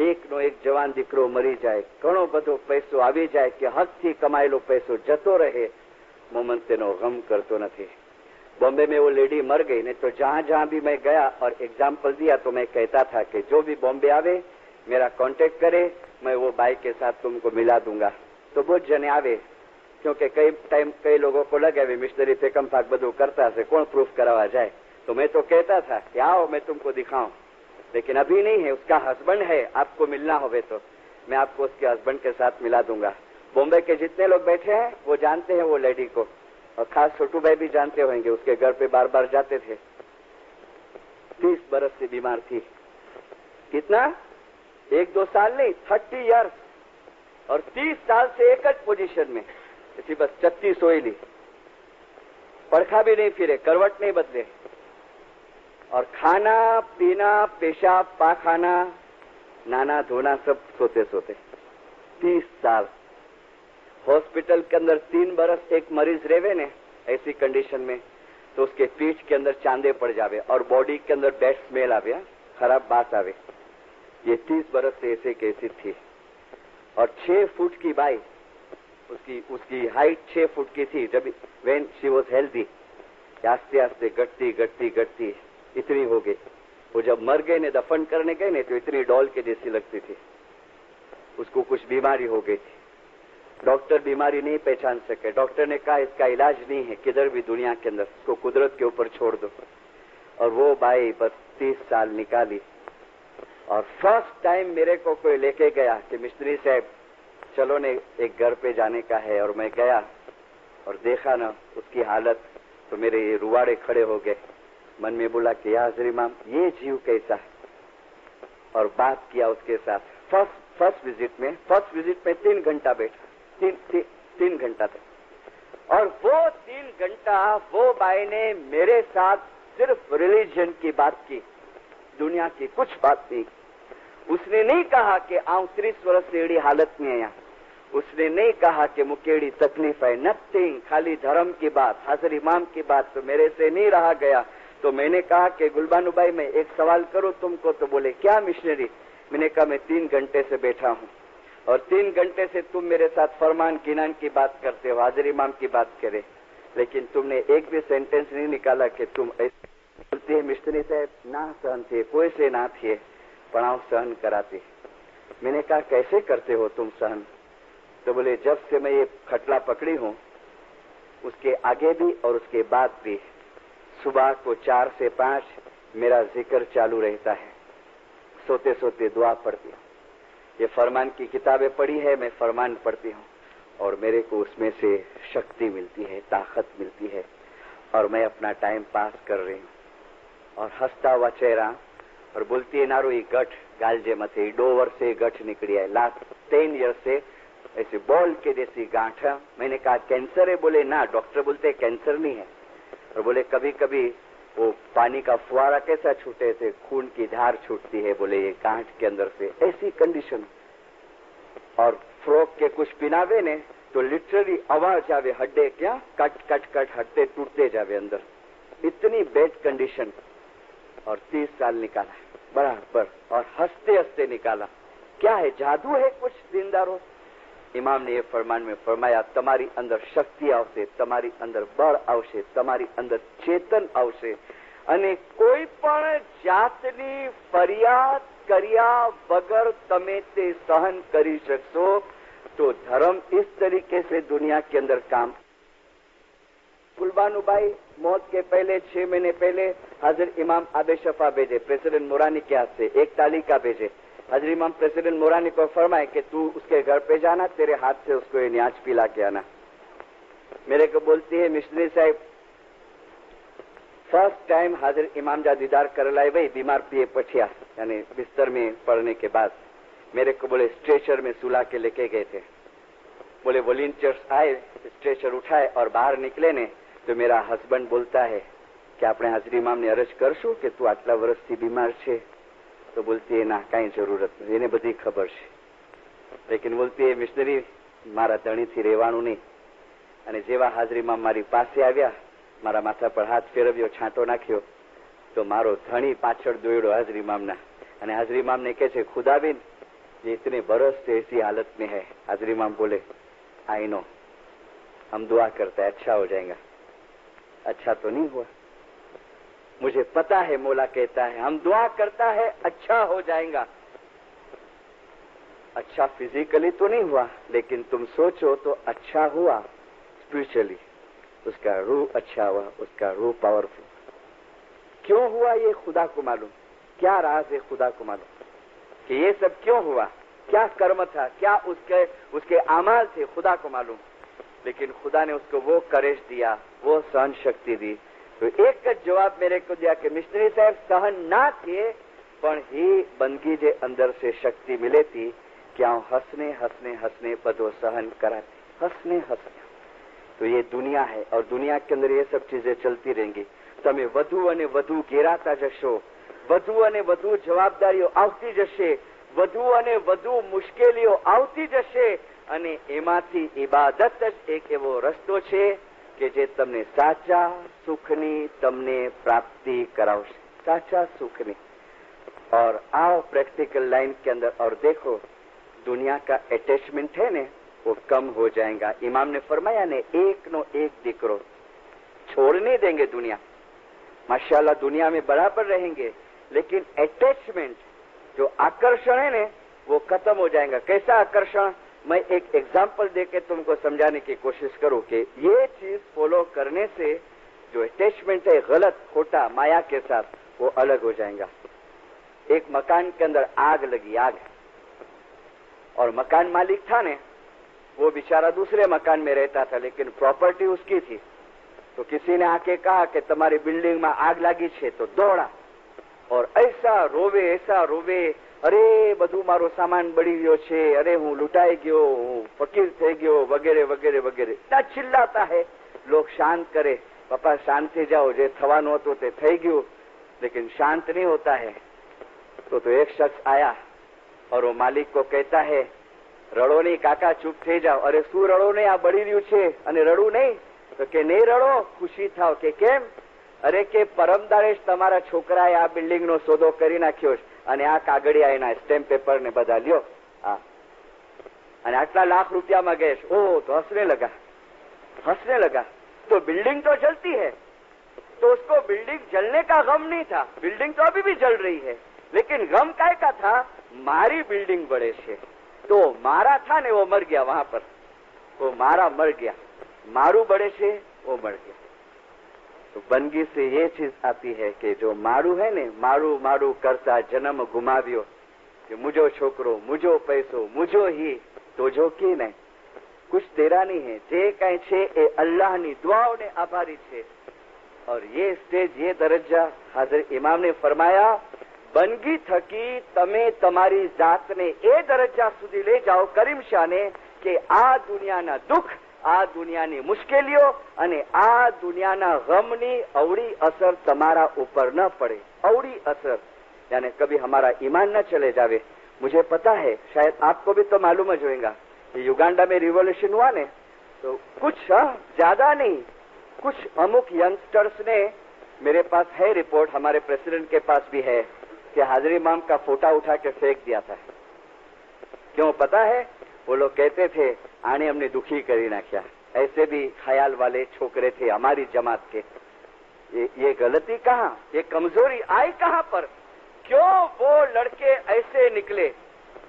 એકનો એક જવાન દીકરો મરી જાય, ઘણો બધો પૈસો આવી જાય કે હકથી કમાયેલો પૈસો જતો રહે, મોમન તેનો ગમ કરતો નથી। बॉम्बे में वो लेडी मर गई, नहीं तो जहां जहां भी मैं गया और एग्जाम्पल दिया तो मैं कहता था कि जो भी बॉम्बे आवे मेरा कांटेक्ट करे, मैं वो बाइक के साथ तुमको मिला दूंगा। तो बहुत जने आवे, क्योंकि कई लोगों को लगे वे मिशनरी फेकम फाक बधु करता है, कौन प्रूफ करावा जाए। तो मैं तो कहता था कि आओ मैं तुमको दिखाऊं, लेकिन अभी नहीं है, उसका हस्बैंड है, आपको मिलना होवे तो मैं आपको उसके हस्बैंड के साथ मिला दूंगा। बॉम्बे के जितने लोग बैठे हैं वो जानते हैं वो लेडी को, और खास छोटू भाई भी जानते होंगे, उसके घर पे बार बार जाते थे। 30 बरस से बीमार थी। कितना? 1-2 साल नहीं, 30 इयर्स, और 30 साल से एक पोजीशन में, इसी बस 36 सोई ली, पड़खा भी नहीं फिरे, करवट नहीं बदले, और खाना पीना पेशाब पाखाना नाना धोना सब सोते सोते 30 साल। हॉस्पिटल के अंदर 3 बरस एक मरीज रेवे ने ऐसी कंडीशन में, तो उसके पीठ के अंदर चांदे पड़ जावे और बॉडी के अंदर बैड स्मेल आवे, खराब बात आवे। ये 30 बरस से ऐसे कैसी थी। और 6 फुट की बाई, उसकी हाइट 6 फुट की थी जब व्हेन शी वाज हेल्दी। आस्ते आस्ते घटती घटती घटती इतनी हो गई। वो जब मर गए ने दफन करने गए ने तो इतनी डॉल के जैसी लगती थी। उसको कुछ बीमारी हो गई थी, डॉक्टर बीमारी नहीं पहचान सके। डॉक्टर ने कहा इसका इलाज नहीं है किधर भी दुनिया के अंदर, इसको कुदरत के ऊपर छोड़ दो। और वो बाई बस 30 साल निकाली। और फर्स्ट टाइम मेरे को कोई लेके गया कि मिस्त्री साहब चलो ने एक घर पे जाने का है, और मैं गया और देखा ना उसकी हालत, तो मेरे ये रुवाड़े खड़े हो गए। मन में बोला कि या हज़रत इमाम ये जीव कैसा है, और बात किया उसके साथ। फर्स्ट विजिट में 3 घंटा बैठा, 3 घंटा तक। और वो 3 घंटा वो बाई ने मेरे साथ सिर्फ रिलीजन की बात की, दुनिया की कुछ बात नहीं। उसने नहीं कहा कि आऊं 30 वर्ष से एड़ी हालत में आया, उसने नहीं कहा कि मुकेड़ी तकलीफ है, नथिंग, खाली धर्म की बात, हाजिर इमाम की बात तो मेरे से नहीं रहा गया। तो मैंने कहा कि गुलबानू भाई मैं एक सवाल करूं तुमको, तो बोले क्या मिशनरी? मैंने कहा मैं 3 घंटे से बैठा हूं और 3 घंटे से तुम मेरे साथ फरमान किनान की बात करते हो, हाजिर इमाम की बात करे, लेकिन तुमने एक भी सेंटेंस नहीं निकाला कि तुम ऐसे बोलती है मिशनरी साहब ना सहन थे, कोई से ना थे पढ़ाओ सहन कराती। मैंने कहा कैसे करते हो तुम सहन? तो बोले जब से मैं ये खटला पकड़ी हूं उसके आगे भी और उसके बाद भी सुबह को 4 से 5 मेरा जिक्र चालू रहता है, सोते सोते दुआ पढ़ती हूँ। ये फरमान की किताबें पढ़ी है, मैं फरमान पढ़ती हूँ और मेरे को उसमें से शक्ति मिलती है, ताकत मिलती है और मैं अपना टाइम पास कर रही हूँ। और हंसता हुआ चेहरा और बोलती है नारो ये गठ गालजे मथे 2 वर्ष से गठ निकली है, लास्ट 10 ईयर से ऐसे बॉल के जैसी गांठ है। मैंने कहा कैंसर है? बोले ना, डॉक्टर बोलते हैं कैंसर नहीं है। और बोले कभी कभी वो पानी का फुवारा कैसा छूटे थे, खून की धार छूटती है, बोले ये गांठ के अंदर से, ऐसी कंडीशन। और फ्रॉक के कुछ पिनावे ने तो लिटरली आवाज आवे, हड्डे क्या कट कट कट हड्डे टूटते जावे अंदर, इतनी बेड कंडीशन। और 30 साल निकाला बराबर और हंसते हंसते निकाला। क्या है, जादू है कुछ दीनदारों? इमाम ने ये फरमान में फरमाया તમારી અંદર શક્તિ આવશે, તમારી અંદર બળ આવશે, તમારી અંદર ચેતન આવશે અને કોઈ પણ જાતની ફરિયાદ કર્યા વગર તમે તે સહન કરી શકશો तो धर्म इस तरीके से दुनिया के अंदर काम। गुलबानू भाई मौत के पहले 6 महीने पहले हाजिर इमाम आबे शफा भेजे प्रेसिडेंट मोरानी के हाथ से, एक तालिका भेजे। हाजिर इमाम प्रेसिडेंट मोरानी को फरमाए कि तू उसके घर पे जाना, तेरे हाथ से उसको ये न्याज पिला के आना। मेरे को बोलती है मिशनरी साहब फर्स्ट टाइम हाजिर इमाम जा दीदार कर लाई भाई बीमार पिए पठिया, यानी बिस्तर में पड़ने के बाद मेरे को बोले स्ट्रेचर में सुला के लेके गए थे। बोले वॉलंटियर्स आए, स्ट्रेचर उठाए और बाहर निकले ने तो मेरा हस्बैंड बोलता है कि આપણે હાજરી ઇમામને અરજ કરશું કે તું આટલા વર્ષથી બીમાર છે? तो बोलती है ना कई जरूरत नहीं, એને બધી ખબર છે, लेकिन बोलती है मिशनरी મારા ધણીથી રહેવાનું નહીં। અને જેવા હાજરી ઇમામ મારી પાસે આવ્યા, મારા માથા પર હાથ ફેરવ્યો, છાંટો નાખ્યો તો મારો ધણી પાછળ દોડ્યો હાજરી ઇમામના અને હાજરી ઇમામને કહે છે ખુદાબીન ये इतने बरस से ऐसी हालत में है। हाजरी इमाम बोले आई नो, हम दुआ करते हैं अच्छा हो जाएगा। अच्छा तो नहीं हुआ, मुझे पता है मौला कहता है हम दुआ करता है अच्छा हो जाएगा। अच्छा फिजिकली तो नहीं हुआ, लेकिन तुम सोचो तो अच्छा हुआ स्पिरिचुअली, उसका रूह अच्छा हुआ, उसका रूह पावरफुल। क्यों हुआ ये खुदा को मालूम, क्या राज है खुदा को मालूम कि ये सब क्यों हुआ, क्या कर्म था, क्या उसके आमाल थे, खुदा को मालूम। लेकिन खुदा ने उसको वो करेज दिया, वो सहन शक्ति दी। तो एक जवाब मेरे को दिया कि मिशनरी साहब सहन ना किए पण ही बंदगी जे अंदर से शक्ति मिले थी क्या हंसने हंसने हंसने बदो सहन कराती, हंसने हंसने। तो ये दुनिया है और दुनिया के अंदर ये सब चीजें चलती रहेंगी। તમે વધુ અને વધુ ઘેરાતા જશો, વધુ અને વધુ જવાબદારીઓ આવતી જશે, વધુ અને વધુ મુશ્કેલીઓ આવતી જશે અને એમાંથી ઇબાદત જ એક એવો રસ્તો છે કે જે તમને સાચા સુખની તમને પ્રાપ્તિ કરાવશે, સાચા સુખની। और आओ प्रैक्टिकल लाइन के अंदर और देखो दुनिया का अटैचमेंट है ने वो कम हो जाएगा। इमाम ने फरमाया ने एक नो एक दिकरो छोड़ नहीं देंगे दुनिया, माशाल्लाह दुनिया में बराबर रहेंगे, लेकिन अटैचमेंट जो आकर्षण है ने वो खत्म हो जाएगा। कैसा आकर्षण, मैं एक एग्जाम्पल देके तुमको समझाने की कोशिश करूं कि ये चीज फॉलो करने से जो अटैचमेंट है गलत खोटा माया के साथ वो अलग हो जाएगा। एक मकान के अंदर आग लगी, आग, और मकान मालिक था ने वो बेचारा दूसरे मकान में रहता था, लेकिन प्रॉपर्टी उसकी थी। तो किसी ने आके कहा कि तुम्हारी बिल्डिंग में आग लगी है, तो दौड़ा और ऐसा रोवे, अरे બધું મારો સામાન બળી ગયો છે, अरे હું લૂંટાઈ ગયો, હું ફકીર થઈ ગયો, वगैरह वगैरह वगैरह इतना चिल्लाता है। लोग शांत करे, पापा शांत થઈ जाओ, જે થવાનું હતું તે થઈ ગયું, लेकिन शांत नहीं होता है। तो एक शख्स आया और वो मालिक को कहता है રડો નહીં કાકા, ચૂપ થઈ જાઓ। અરે શું રડો નહીં, આ બળી રહ્યું છે અને રડવું નહીં? તો કે નહીં રડો, ખુશી થાવ। કે કેમ? અરે કે પરમદાડે જ તમારા છોકરાએ આ બિલ્ડિંગનો સોદો કરી નાખ્યો છે અને આ કાગળિયા એના સ્ટેમ્પ પેપર ને બધા લ્યો હા અને આટલા લાખ रुपया में गए। ओ तो हंसने लगा तो बिल्डिंग तो जलती है तो उसको बिल्डिंग जलने का गम नहीं था, बिल्डिंग तो अभी भी जल रही है, लेकिन गम काय का था, मारी बिल्डिंग बड़े से तो मारा था ने वो मर गया वहां पर, वो मारा मर गया, मारू बड़े से वो मर गया। तो बनगी से ये चीज आती है कि जो मारू है ने मारू मारू करता जन्म गुमाव्यो कि मुझो छोकरो मुझो पैसो मुझो ही तो जो की नहीं कुछ तेरा नहीं है, जे कई छे ए अल्लाह नी दुआओं ने आभारी छे। और ये स्टेज ये दरज्जा हाजर इमाम ने फरमाया बनगी थकी तमे तमारी जात ने ए दरज्जा सुधी ले जाओ करीम शाह ने कि आ दुनियाना दुख आ दुनियानी मुश्केलियों અને આ दुनियाना गमनी अवड़ी असर तमारा ऊपर न पड़े, अवड़ी असर यानी कभी हमारा ईमान न चले जावे। मुझे पता है शायद आपको भी तो मालूम જ होगा युगांडा में रिवॉल्यूशन हुआ ने तो कुछ ज्यादा नहीं कुछ अमुक यंगस्टर्स ने, मेरे पास है रिपोर्ट, हमारे प्रेसिडेंट के पास भी है कि हाजिर इमाम का फोटा उठा के फेंक दिया था। क्यों पता है? वो लोग कहते थे आने हमने दुखी करी नाख्या। ऐसे भी ख्याल वाले छोकरे थे हमारी जमात के। ये गलती कहाँ, ये कमजोरी आई कहाँ पर? क्यों वो लड़के ऐसे निकले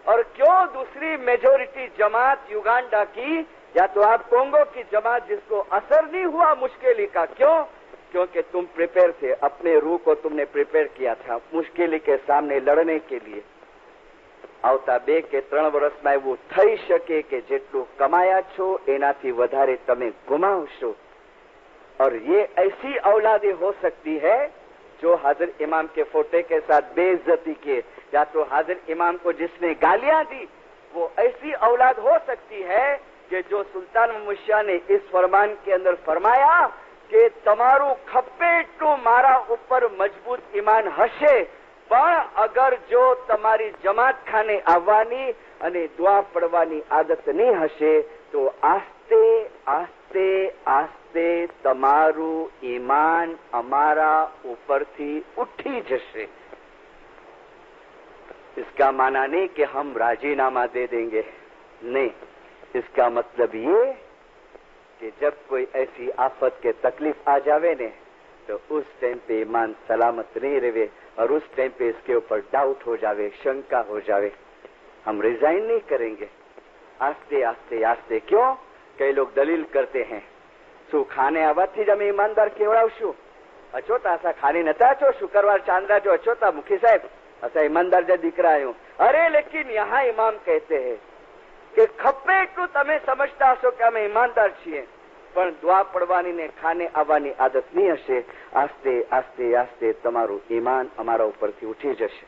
और क्यों दूसरी मेजोरिटी जमात युगांडा की या तो आप कोंगो की जमात जिसको असर नहीं हुआ मुश्किली का, क्यों? क्योंकि तुम प्रिपेयर थे, अपने रूह को तुमने प्रिपेयर किया था मुश्किली के सामने लड़ने के लिए। આવતા 2 કે 3 વર્ષમાં એવું થઈ શકે કે જેટલું કમાયા છો એનાથી વધારે તમે ગુમાવશો। और ये ऐसी औलादे हो सकती है जो हाजिर इमाम के फोटे के साथ बेइज्जती के या तो हाजिर इमाम को जिसने गालियां दी वो ऐसी औलाद हो सकती है कि जो सुल्तान मुशिया ने इस फरमान के अंदर फरमाया कि तमारू खप्पे टू मारा ऊपर मजबूत ईमान हशे पण अगर जो तमारी जमात खाने आववानी अने दुआ पड़वानी आदत नहीं हशे तो आस्ते आस्ते आस्ते तमारू ईमान अमारा ऊपर थी उठी जशे। इसका माना नहीं कि हम राजीनामा दे देंगे, नहीं, इसका मतलब ये कि जब कोई ऐसी आफत के तकलीफ आ जावे ने तो उस टाइम पे ईमान सलामत नहीं रहे और उस टाइम पे इसके ऊपर डाउट हो जावे, शंका हो जावे। हम रिजाइन नहीं करेंगे, आस्ते आस्ते आस्ते। क्यों? कई लोग दलील करते हैं शू खाने आवाથી જ અમે ઈમાનદાર કેવડાવશું, અચોતા અસા ખાને નતા છો, શુક્રવાર ચાંદરા जो અચોતા મુખી સાહેબ અસા ઈમાનદાર જે દીકરા આયો। अरे लेकिन यहाँ इमाम कहते हैं कि खप्पे એટલું તમે સમજતા હશો કે અમે ઈમાનદાર છીએ પણ દુઆ પડવાની ને ખાને આવવાની આદત નહીં હશે। આસ્તે આસ્તે આસ્તે તમારું ઈમાન અમારા ઉપરથી ઉઠી જશે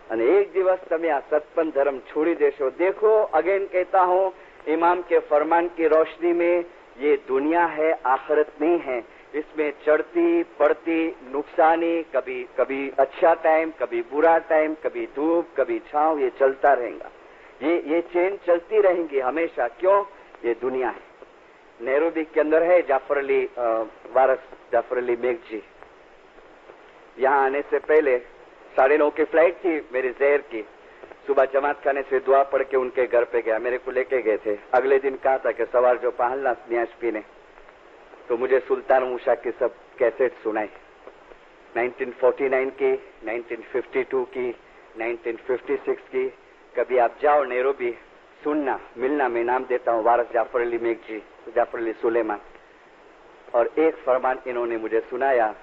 અને એક દિવસ તમે આ સત્પન ધર્મ છોડી દેશો। देखो अगेन कहता हूँ इमाम के फरमान की रोशनी में ये दुनिया है, आखिरत नहीं है। इसमें चढ़ती पड़ती नुकसानी, कभी कभी अच्छा टाइम, कभी बुरा टाइम, कभी धूप कभी छांव, ये चलता रहेगा। ये चेन चलती रहेंगी हमेशा। क्यों? ये दुनिया है। नैरोबी के अंदर है जाफर अली वारस जाफर अली मेघ जी। यहाँ आने से पहले 9:30 की फ्लाइट थी मेरी जहर की। सुबह जमात खाने से दुआ पढ़ के उनके घर पे गया, मेरे को लेके गए थे। अगले दिन कहा था कि सवार जो पहलना न्यास पीने, तो मुझे सुल्तान मूसा की सब कैसेट सुनाई, 1949 की, 1952 की, 1956 की। कभी आप जाओ नैरोबी सुनना, मिलना। मैं नाम देता हूँ वारस जाफर अली मेघ जी, जाफर अली सुलेमान। और एक फरमान इन्होंने मुझे सुनाया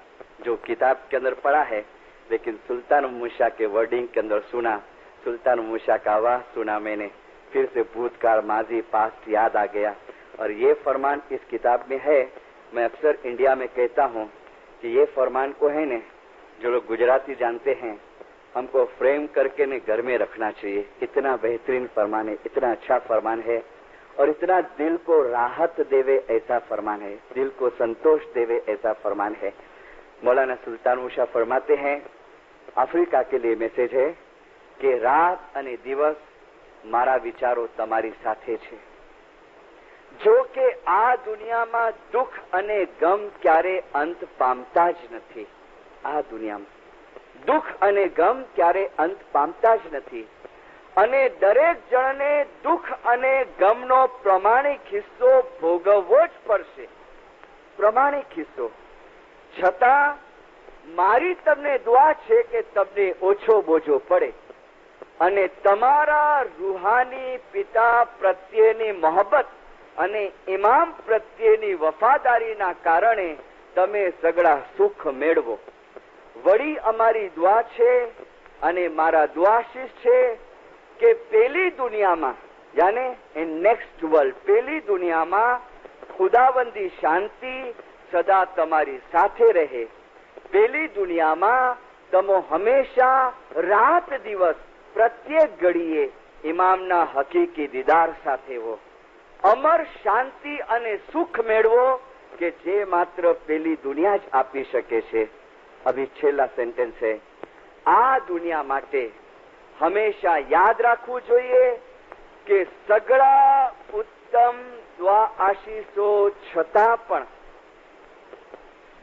जो किताब के अंदर पढ़ा है लेकिन सुल्तान मूसा के वर्डिंग के अंदर सुना। सुल्तान मूसा का आवाज सुना मैंने, फिर से भूतकाल माजी पास्ट याद आ गया। और ये फरमान इस किताब में है। मैं अक्सर इंडिया में कहता हूँ कि ये फरमान को है ने जो लोग गुजराती जानते हैं हमको फ्रेम करके ने घर में रखना चाहिए। इतना बेहतरीन फरमान है, इतना अच्छा फरमान है और इतना दिल को राहत देवे ऐसा फरमान है, दिल को संतोष देवे ऐसा फरमान है। मौलाना सुल्तान मूसा फरमाते हैं, अफ्रीका के लिए मैसेज है कि रात અને દિવસ મારા વિચારો તમારી સાથે છે। જો કે આ દુનિયામાં દુઃખ અને ગમ ક્યારે અંત પામતા જ નથી. આ દુનિયામાં દુઃખ અને ગમ ક્યારે અંત પામતા જ નથી. અને દરેક જણને દુઃખ અને ગમનો પ્રમાણિક હિસ્સો ભોગવવો જ પડશે. પ્રમાણિક હિસ્સો. છતાં મારી તમને દુઆ છે કે તમને ઓછો બોજો પડે અને તમારા રૂહાની પિતા પ્રત્યેની મોહબ્બત અને ઇમામ પ્રત્યેની વફાદારીના કારણે તમે સગળા સુખ મેળવો. વળી અમારી દુઆ છે અને મારા દુઆશીષ છે કે પેલી દુનિયામાં યાને ઇન નેક્સ્ટ વર્લ્ડ, પેલી દુનિયામાં ખુદાવંદી શાંતિ સદા તમારી સાથે રહે. પેલી દુનિયામાં તમે હંમેશા રાત દિવસ પ્રત્યેક ઘડીએ ઇમામના હકીકી દીદાર સાથે હો. અમર શાંતિ અને સુખ મેળવો કે જે માત્ર પેલી દુનિયા જ આપી શકે છે. અભી છેલ્લા સેન્ટેન્સ છે. આ દુનિયા માટે હંમેશા યાદ રાખવું જોઈએ કે સગળા ઉત્તમ દુઆ આશીષો છતાં પણ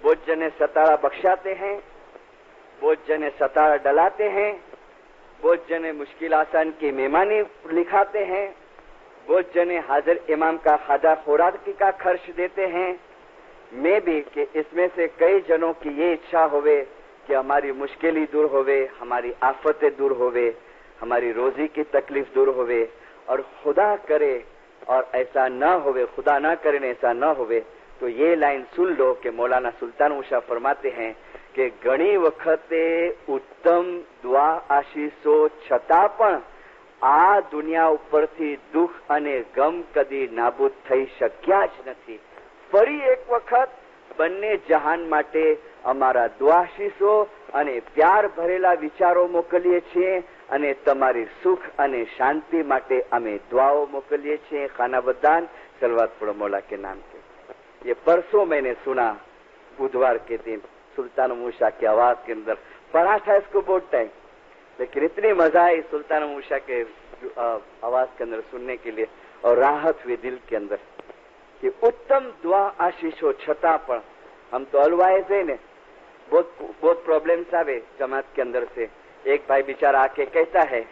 बोझ जने सतारा बख्शाते हैं, बोझ जने सतारा डलाते हैं, बोझ जने मुश्किल आसान की मेहमानी लिखाते हैं, बोझ जने हाजिर इमाम का खादा खुराक का खर्च देते हैं. मैं भी कि इसमें से कई जनों की ये इच्छा होवे कि हमारी मुश्किलें दूर होवे, हमारी आफतें दूर होवे, हमारी रोजी की तकलीफ दूर होवे. और खुदा करे और ऐसा न होवे, खुदा ना करे ऐसा न होवे, तो ये लाइन सुन लो कि मौलाना सुल्तान मूसा फरमाते हैं कि घणी वखते उत्तम दुआ आशीषो छતાં પણ આ દુનિયા ઉપરથી દુઃખ અને ગમ કદી નાબૂદ થઈ શક્યા જ નથી. ફરી એક વખત બંને જહાન માટે અમારા દુઆશીષો અને પ્યાર ભરેલા વિચારો મોકલીએ છીએ અને તમારી સુખ અને શાંતિ માટે અમે દુઆઓ મોકલીએ છીએ. ખાનાબદ્દાન સલવાત પढ़ो मौला के नाम के. ये परसों मैंने सुना, बुधवार के दिन सुल्तान मूसा की आवाज के अंदर. पढ़ा था इसको बहुत टाइम, लेकिन इतनी मजा आई सुल्तान मूसा के आवाज के अंदर सुनने के लिए और राहत हुई दिल के अंदर कि उत्तम दुआ आशीषो छતાં પણ हम तो अलवाइज है ने, बहुत प्रॉब्लम्स आवे जमात के अंदर से. एक भाई बेचारा आके कहता है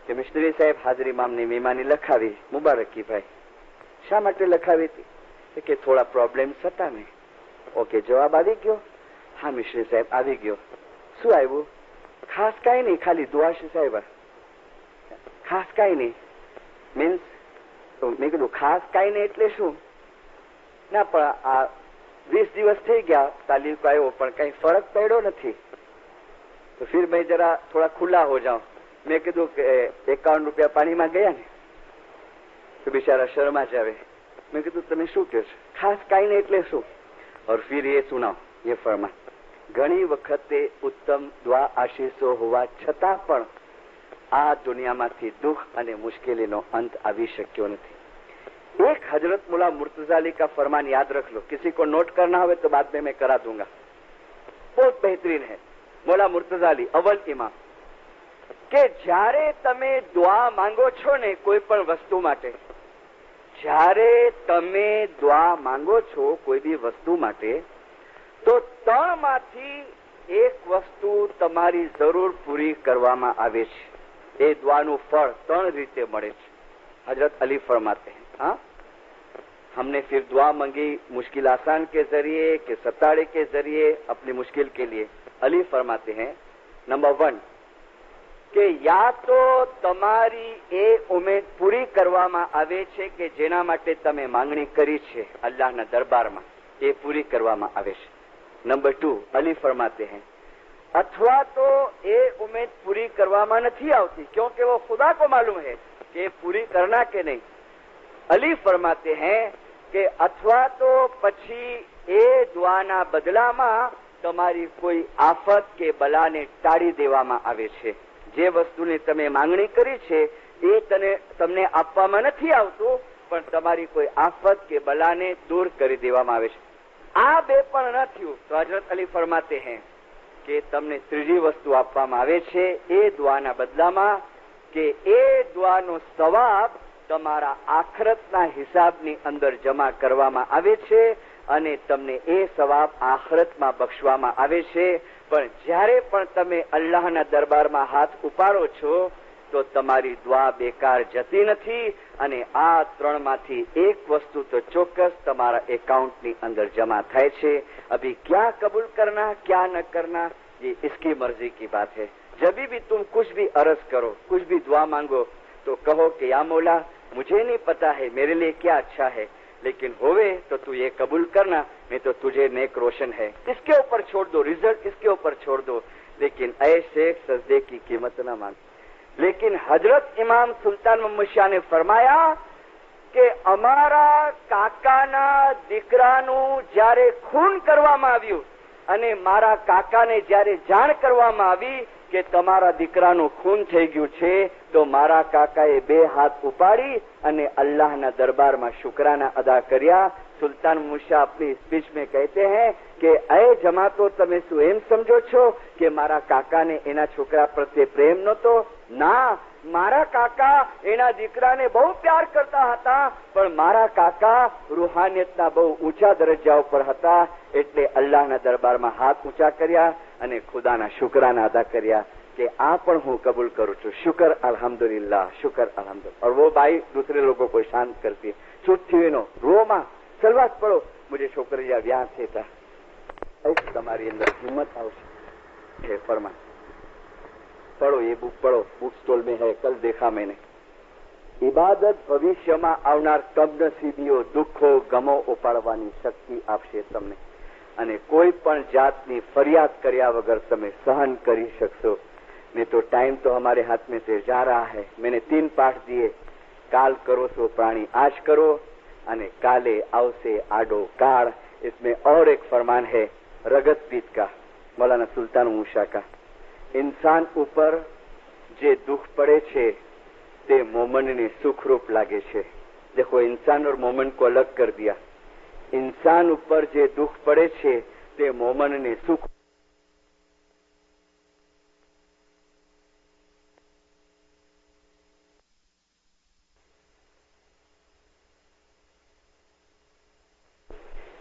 कि मिस्त्री साहेब हाजिर इमाम ने मेहमानी लखावी. मुबारकी भाई, શા માટે લખાવી હતી? કે થોડા પ્રોબ્લેમ્સ હતા ને. ઓકે, જવાબ આવી ગયો? હા મિશ્રી સાહેબ આવી ગયો. શું આવ્યું? ખાસ કાંઈ નહીં, ખાલી દુઆશીષ આવ્યા. ખાસ કાંઈ નહીં મીન્સ? મેં કીધું ખાસ કાંઈ નહીં એટલે શું? ના પણ આ 20 દિવસ થઈ ગયા તાલીમ આવ્યો પણ કઈ ફરક પડ્યો નથી. તો फिर मैं जरा थोड़ा खुला हो जाऊं. मैं कीधु के 51 रुपया पाણીમાં ગયા ને तो बेचारा शर्मा जावे. मैं कीधु તમે શું કહો છો? ખાસ કાંઈ નહીં એટલે શું? और फिर ये सुनाओ, ये फरमा ઘણી વખતે ઉત્તમ દુઆ આશીષો હોવા છતાં પણ આ દુનિયામાંથી દુઃખ અને મુશ્કેલીનો અંત આવી શક્યો નથી. एक हजरत मुला मुर्तजा अली का फरमान याद रख लो. किसी को नोट करना हो तो बाद में मैं करा दूंगा. बहुत बेहतरीन है. मुला मुर्तजा अली अव्वल इमाम કે જ્યારે તમે દુઆ માંગો છો ને કોઈ પણ વસ્તુ માટે, જ્યારે તમે દુઆ માંગો છો કોઈ બી વસ્તુ માટે, તો ત્રણમાંથી એક વસ્તુ તમારી જરૂર પૂરી કરવામાં આવે છે. એ દુઆનું ફળ ત્રણ રીતે મળે છે. हजरत अली फरमाते हैं, हाँ हमने फिर दुआ मांगी मुश्किल आसान के जरिए के सताड़े के जरिए अपनी मुश्किल के लिए. अली फरमाते हैं नंबर 1 કે યા તો તમારી એ ઉમેદ પૂરી કરવામાં આવે છે કે જેના માટે તમે માંગણી કરી છે અલ્લાહના દરબારમાં, એ પૂરી કરવામાં આવે છે. નંબર 2 અલી ફરમાતે હૈ अथवा तो ये उम्मीद पूरी करवामा नहीं आती क्योंकि वो खुदा को मालूम है कि पूरी करना के नहीं. अली फरमाते हैं कि अथवा तो पछी ए दुआना बदलामा તમારી કોઈ આફત કે બલાને ટાળી દેવામાં આવે છે. જે વસ્તુની તમે માંગણી કરી છે એ તમને આપવામાં નથી આવતું, પણ તમારી કોઈ આફત કે બલાને દૂર કરી દેવામાં આવે છે. આ બે પણ ન થયું તો હજરત અલી ફરમાતે હૈ કે તમને ત્રીજી વસ્તુ આપવામાં આવે છે એ દુઆના બદલામાં કે એ દુઆનો સવાબ તમારા આખરતના હિસાબની અંદર જમા કરવામાં આવે છે અને તમને એ સવાબ આખરતમાં બક્ષવામાં આવે છે. પણ જ્યારે પણ તમે અલ્લાહના દરબારમાં હાથ ઉપાડો છો તો તમારી દુઆ બેકાર જતી નથી અને આ ત્રણમાંથી એક વસ્તુ તો ચોક્કસ તમારા એકાઉન્ટની અંદર જમા થાય છે. અભી ક્યાં કબૂલ કરના ક્યાં ન કરના ये इसकी मर्जी की बात है. जब भी तुम कुछ भी अर्ज करो, कुछ भी दुआ मांगो तो कहो कि या मौला मुझे नहीं पता है मेरे लिए क्या अच्छा है, लेकिन होवे तो तू ये कबूल करना, नहीं तो तुझे नेक रोशन है. इसके ऊपर छोड़ दो, रिजल्ट इसके ऊपर छोड़ दो, लेकिन ऐसे सजदे की कीमत ना मांग. लेकिन हजरत इमाम सुल्तान मोहम्मद शाह ने फरमाया કે અમારા કાકાના દીકરાનું જ્યારે ખૂન કરવામાં આવ્યું અને મારા કાકાને જ્યારે જાણ કરવામાં આવી કે તમારા દીકરાનું ખૂન થઈ ગયું છે તો મારા કાકાએ બે હાથ ઉપાડી અને અલ્લાહના દરબારમાં શુક્રાના અદા કર્યા. સુલતાન મુશા अपनी स्पीच में कहते हैं કે એ જમાતો તમે શું એમ સમજો છો કે મારા કાકાને એના છોકરા પ્રત્યે પ્રેમ નહોતો? ના, મારા કાકા એના દીકરાને બહુ પ્યાર કરતા હતા, પણ મારા કાકા રૂહાનિયતના બહુ ઊંચા દરજ્જા ઉપર હતા, એટલે અલ્લાહના દરબારમાં હાથ ઊંચા કર્યા અને ખુદાના શુક્રાના અદા કર્યા कि आप पण हूँ कबूल करूँ छू. शुक्र अल्हम्दुलिल्लाह, शुक्र अल्हम्दुलिल्लाह. और वो बाई दूसरे लोगों को शांत करती है. चुप थी वेनो रो मां सलवास पढ़ो मुझे छोकरिया व्याह थे था. ऐसी तुम्हारी अंदर हिम्मत आवश्यक फरमान पढ़ो, ये बुक पढ़ो, बुक स्टॉल में है, कल देखा मैंने. इबादत भविष्य में आवनार कमनसीबीओ दुखो गमो उपाड़वानी शक्ति आपशे तमने અને કોઈ પણ જાતની ફરિયાદ કર્યા વગર તમે સહન કરી શકશો. नहीं तो टाइम तो हमारे हाथ में से जा रहा है. मैंने 3 पाठ दिए. काल करो सो प्राणी आज करो અને काले आवसे आडो काल. इसमें और एक फरमान है रगत पीत का, मौलाना सुल्तान मूसा का. इंसान ऊपर जे दुख पड़े छे ते मोमन ने सुखरूप लागे छे. देखो इंसान और मोमन को अलग कर दिया. इंसान ऊपर जे दुख पड़े छे ते मोमन ने सुख.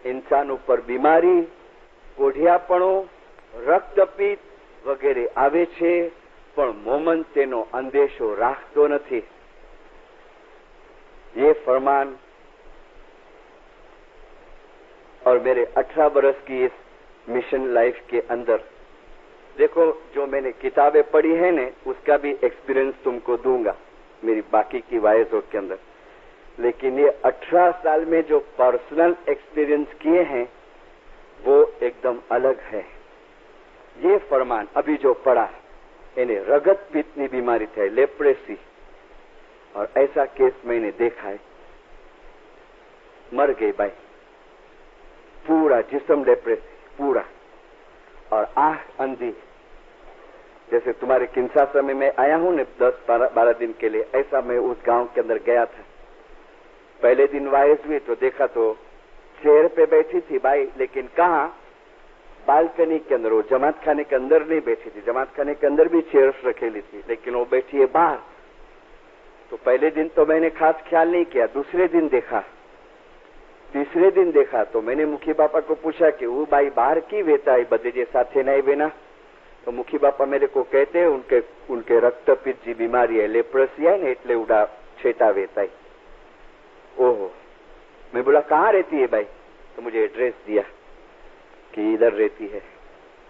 इंसान ऊपर बीमारी, कोढ़ियापणो, रक्तपीत वगैरह आवे छे, पण मोमन तेनो अंदेशो राखतो नथी. ये फरमान और मेरे 18 बरस की इस मिशन लाइफ के अंदर देखो जो मैंने किताबें पढ़ी है ने उसका भी एक्सपीरियंस तुमको दूंगा मेरी बाकी की वायसों के अंदर. लेकिन ये 18 साल में जो पर्सनल एक्सपीरियंस किए हैं वो एकदम अलग है. ये फरमान अभी जो पढ़ा इन्हें रगत पीतनी बीमारी थी, लेप्रेसी, और ऐसा केस मैंने देखा है. मर गई भाई, पूरा जिस्म लेप्रेसी पूरा, और आंख अंधी. जैसे तुम्हारे किंसासा में मैं आया हूं ने 10-12 दिन के लिए, ऐसा मैं उस गांव के अंदर गया था. पहले दिन वायस हुई तो देखा तो चेयर पे बैठी थी बाई, लेकिन कहाँ बालकनी के अंदर. वो जमात खाने के अंदर नहीं बैठी थी, जमात खाने के अंदर भी चेयर्स रखेली थी, लेकिन वो बैठी है बाहर. तो पहले दिन तो मैंने खास ख्याल नहीं किया. दूसरे दिन देखा, तीसरे दिन देखा तो मैंने मुखी बापा को पूछा कि वो बाई बाहर की वेता है बदे जे साथे नहीं वेना. तो मुखी बापा मेरे को कहते हैं उनके रक्तपित्त जी बीमारी है, लेप्रेसी है ने एटले उड़ा छेटा वेता है. ओहो, मैं बोला कहाँ रहती है भाई? तो मुझे एड्रेस दिया कि इधर रहती है.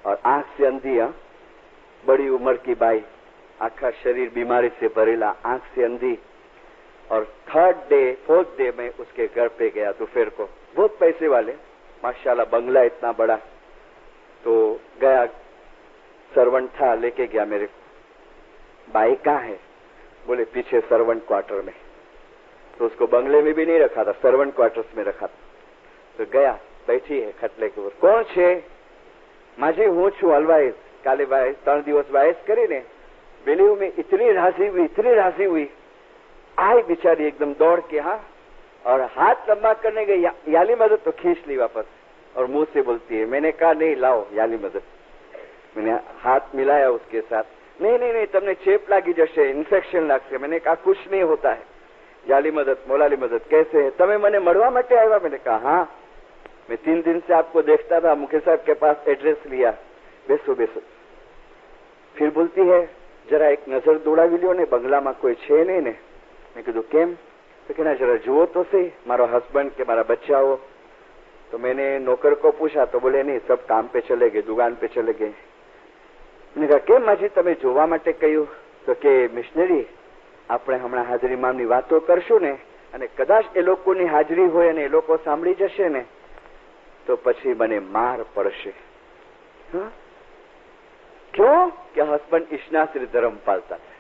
और आंख से अंधी, बड़ी उम्र की बाई, आखा शरीर बीमारी से भरेला, आंख से अंधी. और 3rd डे 4th डे में उसके घर पे गया दोपहर को. बहुत पैसे वाले, माशाल्लाह, बंगला इतना बड़ा. तो गया, सर्वेंट था, लेके गया मेरे को. बाई कहाँ है? बोले पीछे सर्वेंट क्वार्टर में. तो उसको बंगले में भी नहीं रखा था, सर्वेंट क्वार्टर्स में रखा था. तो गया, बैठी है खटले के ऊपर. कौन छे? माजी हूँ छू हलवाइस. काले 3 દિવસ वायस करी ने बिलीव में इतनी राजी हुई. आई बेचारी एकदम दौड़ के, हाँ, और हाथ लंबा करने गई, याली मदद तो खींच ली वापस. और मुंह से बोलती है, मैंने कहा नहीं लाओ याली मदद. मैंने हाथ मिलाया उसके साथ. नहीं, तमने चेप लागी जशे, इन्फेक्शन लागशे. मैंने कहा कुछ नहीं होता है. जाली मदद मौलाली मदद कैसे है, तमे मने मड़वा माटे आया? मैंने कहा हाँ, मैं 3 दिन से आपको देखता था, मुकेश साहब के पास एड्रेस लिया, बेसो बेसो। फिर बोलती है जरा एक नजर दौड़ावी लो ने, बंगला में कोई छे नहीं ने। मैं कीधु केम? तो कहना जरा जुओ तो सही, मारो हस्बैंड के मारा बच्चाओ। तो मैंने नौकर को पूछा तो बोले नहीं, सब काम पे चले गए, दुकान पे चले गए। मैंने कहा केम माजी तमे जोवा माटे कह्युं? तो के मिशनरी આપણે હમણાં હાજરી મામની વાતો કરશું ને, અને કદાચ એ લોકોની હાજરી હોય અને એ લોકો સાંભળી જશે ને, તો પછી મને માર પડશે। क्यों? कि हस्बैंड ईशनाश्री धर्म पालता है,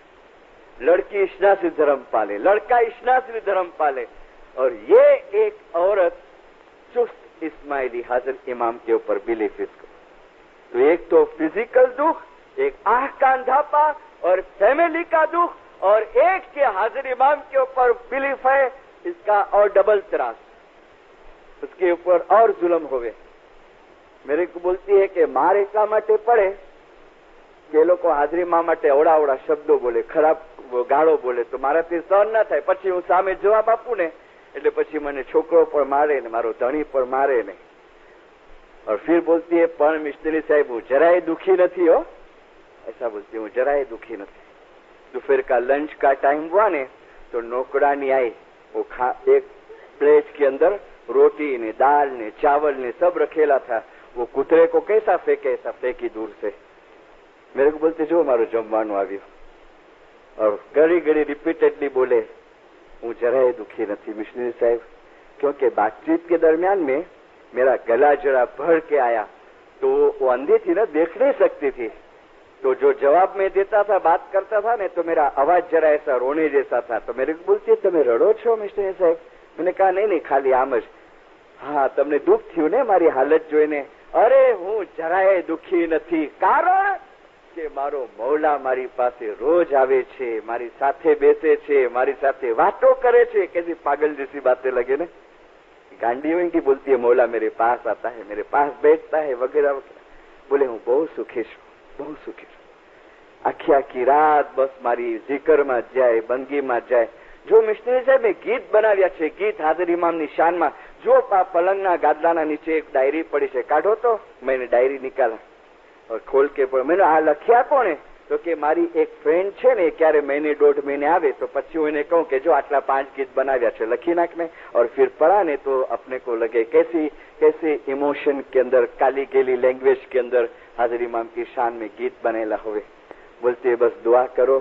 लड़की ईशनाश्री धर्म पाले, लड़का ईशनाश्री धर्म पाले, और ये एक औरत चुस्त इस्माइली हाजिर इमाम के ऊपर बिलीफ इसको। तो एक तो फिजिकल दुख, एक आंख का अंधापा और फैमिली का दुख, और एक के हाजिर इमाम के ऊपर बिलीफ है, इसका और डबल त्रास, उसके ऊपर और जुल्म होवे। मेरे को बोलती है कि मार એટલા માટે પડે કે એ લોકો હાજરી માં માટે અવડા અવડા શબ્દો બોલે, ખરાબ ગાળો બોલે, તો મારાથી સહન ના થાય। પછી હું સામે જવાબ આપું ને એટલે પછી મને છોકરો પણ મારે ને મારો ધણી પણ મારે ને। और फिर बोलती है पण मिस्त्री साहब હું જરાય दुखी નથી हो, ऐसा बोलती हूँ, જરાય दुखी नहीं। दोपहर का लंच का टाइम हुआ ने तो नौकरानी आई, वो एक प्लेट के अंदर रोटी ने दाल ने चावल ने सब रखेला था। वो कुतरे को कैसा फेंके ऐसा फेंकी दूर से। मेरे को बोलते जो मारो जमवानु आव्यो, और घड़ी घड़ी रिपीटेडली बोले हूँ जराय दुखी नहीं मिशनरी साहब, क्योंकि बातचीत के दरमियान में मेरा गला जरा भर के आया, तो वो अंधी थी ना, देख नहीं सकती थी, तो जो जवाब मैं देता था, बात करता था ने, तो मेरा आवाज जरा ऐसा रोने जैसा था। तो मेरे को बोलती है તમે રડો છો મિસ્ટર સાહેબ? मैंने कहा नहीं नहीं, खाली आम જ। हाँ, તમને દુઃખ થયું ને મારી હાલત જોઈને? અરે હું જરાય દુઃખી નથી, કારણ કે મારો મૌલા મારી પાસે રોજ આવે છે, મારી સાથે બેસે છે, મારી સાથે વાતો કરે છે। कैसी पागल जैसी बातें लगे ने, गांडी हुई की बोलती है मौला मेरे पास आता है, मेरे पास बैठता है वगैरह वगैरह। बोले हूँ बहुत सुखी छू, बहुत सुखी छू। आखी आखी रात बस मारी जिकर में जाए, बंदगी में जाए। जो मिस्त्री साहब गीत बनाव्या छे, गीत हाजिर इमामनी शान में, जो पलंगना गादलाना नीचे एक डायरी पड़ी है, काढो तो। मैंने डायरी निकाला और खोल के पढ़, मैंने आ लख्या कोने? तो कि मारी एक फ्रेंड छे ने, क्यारे महीने 1.5 महीने आवे, तो पछी हूँ एने कहूं कि जो आटला 5 गीत बनाव्या छे लखी नाख ने, और फिर पढ़ा ने तो अपने को लगे कैसी कैसे इमोशन के अंदर, काली गेली लैंग्वेज के अंदर हाजिर इमाम की शान में गीत बनेला हुए। बोलते है बस दुआ करो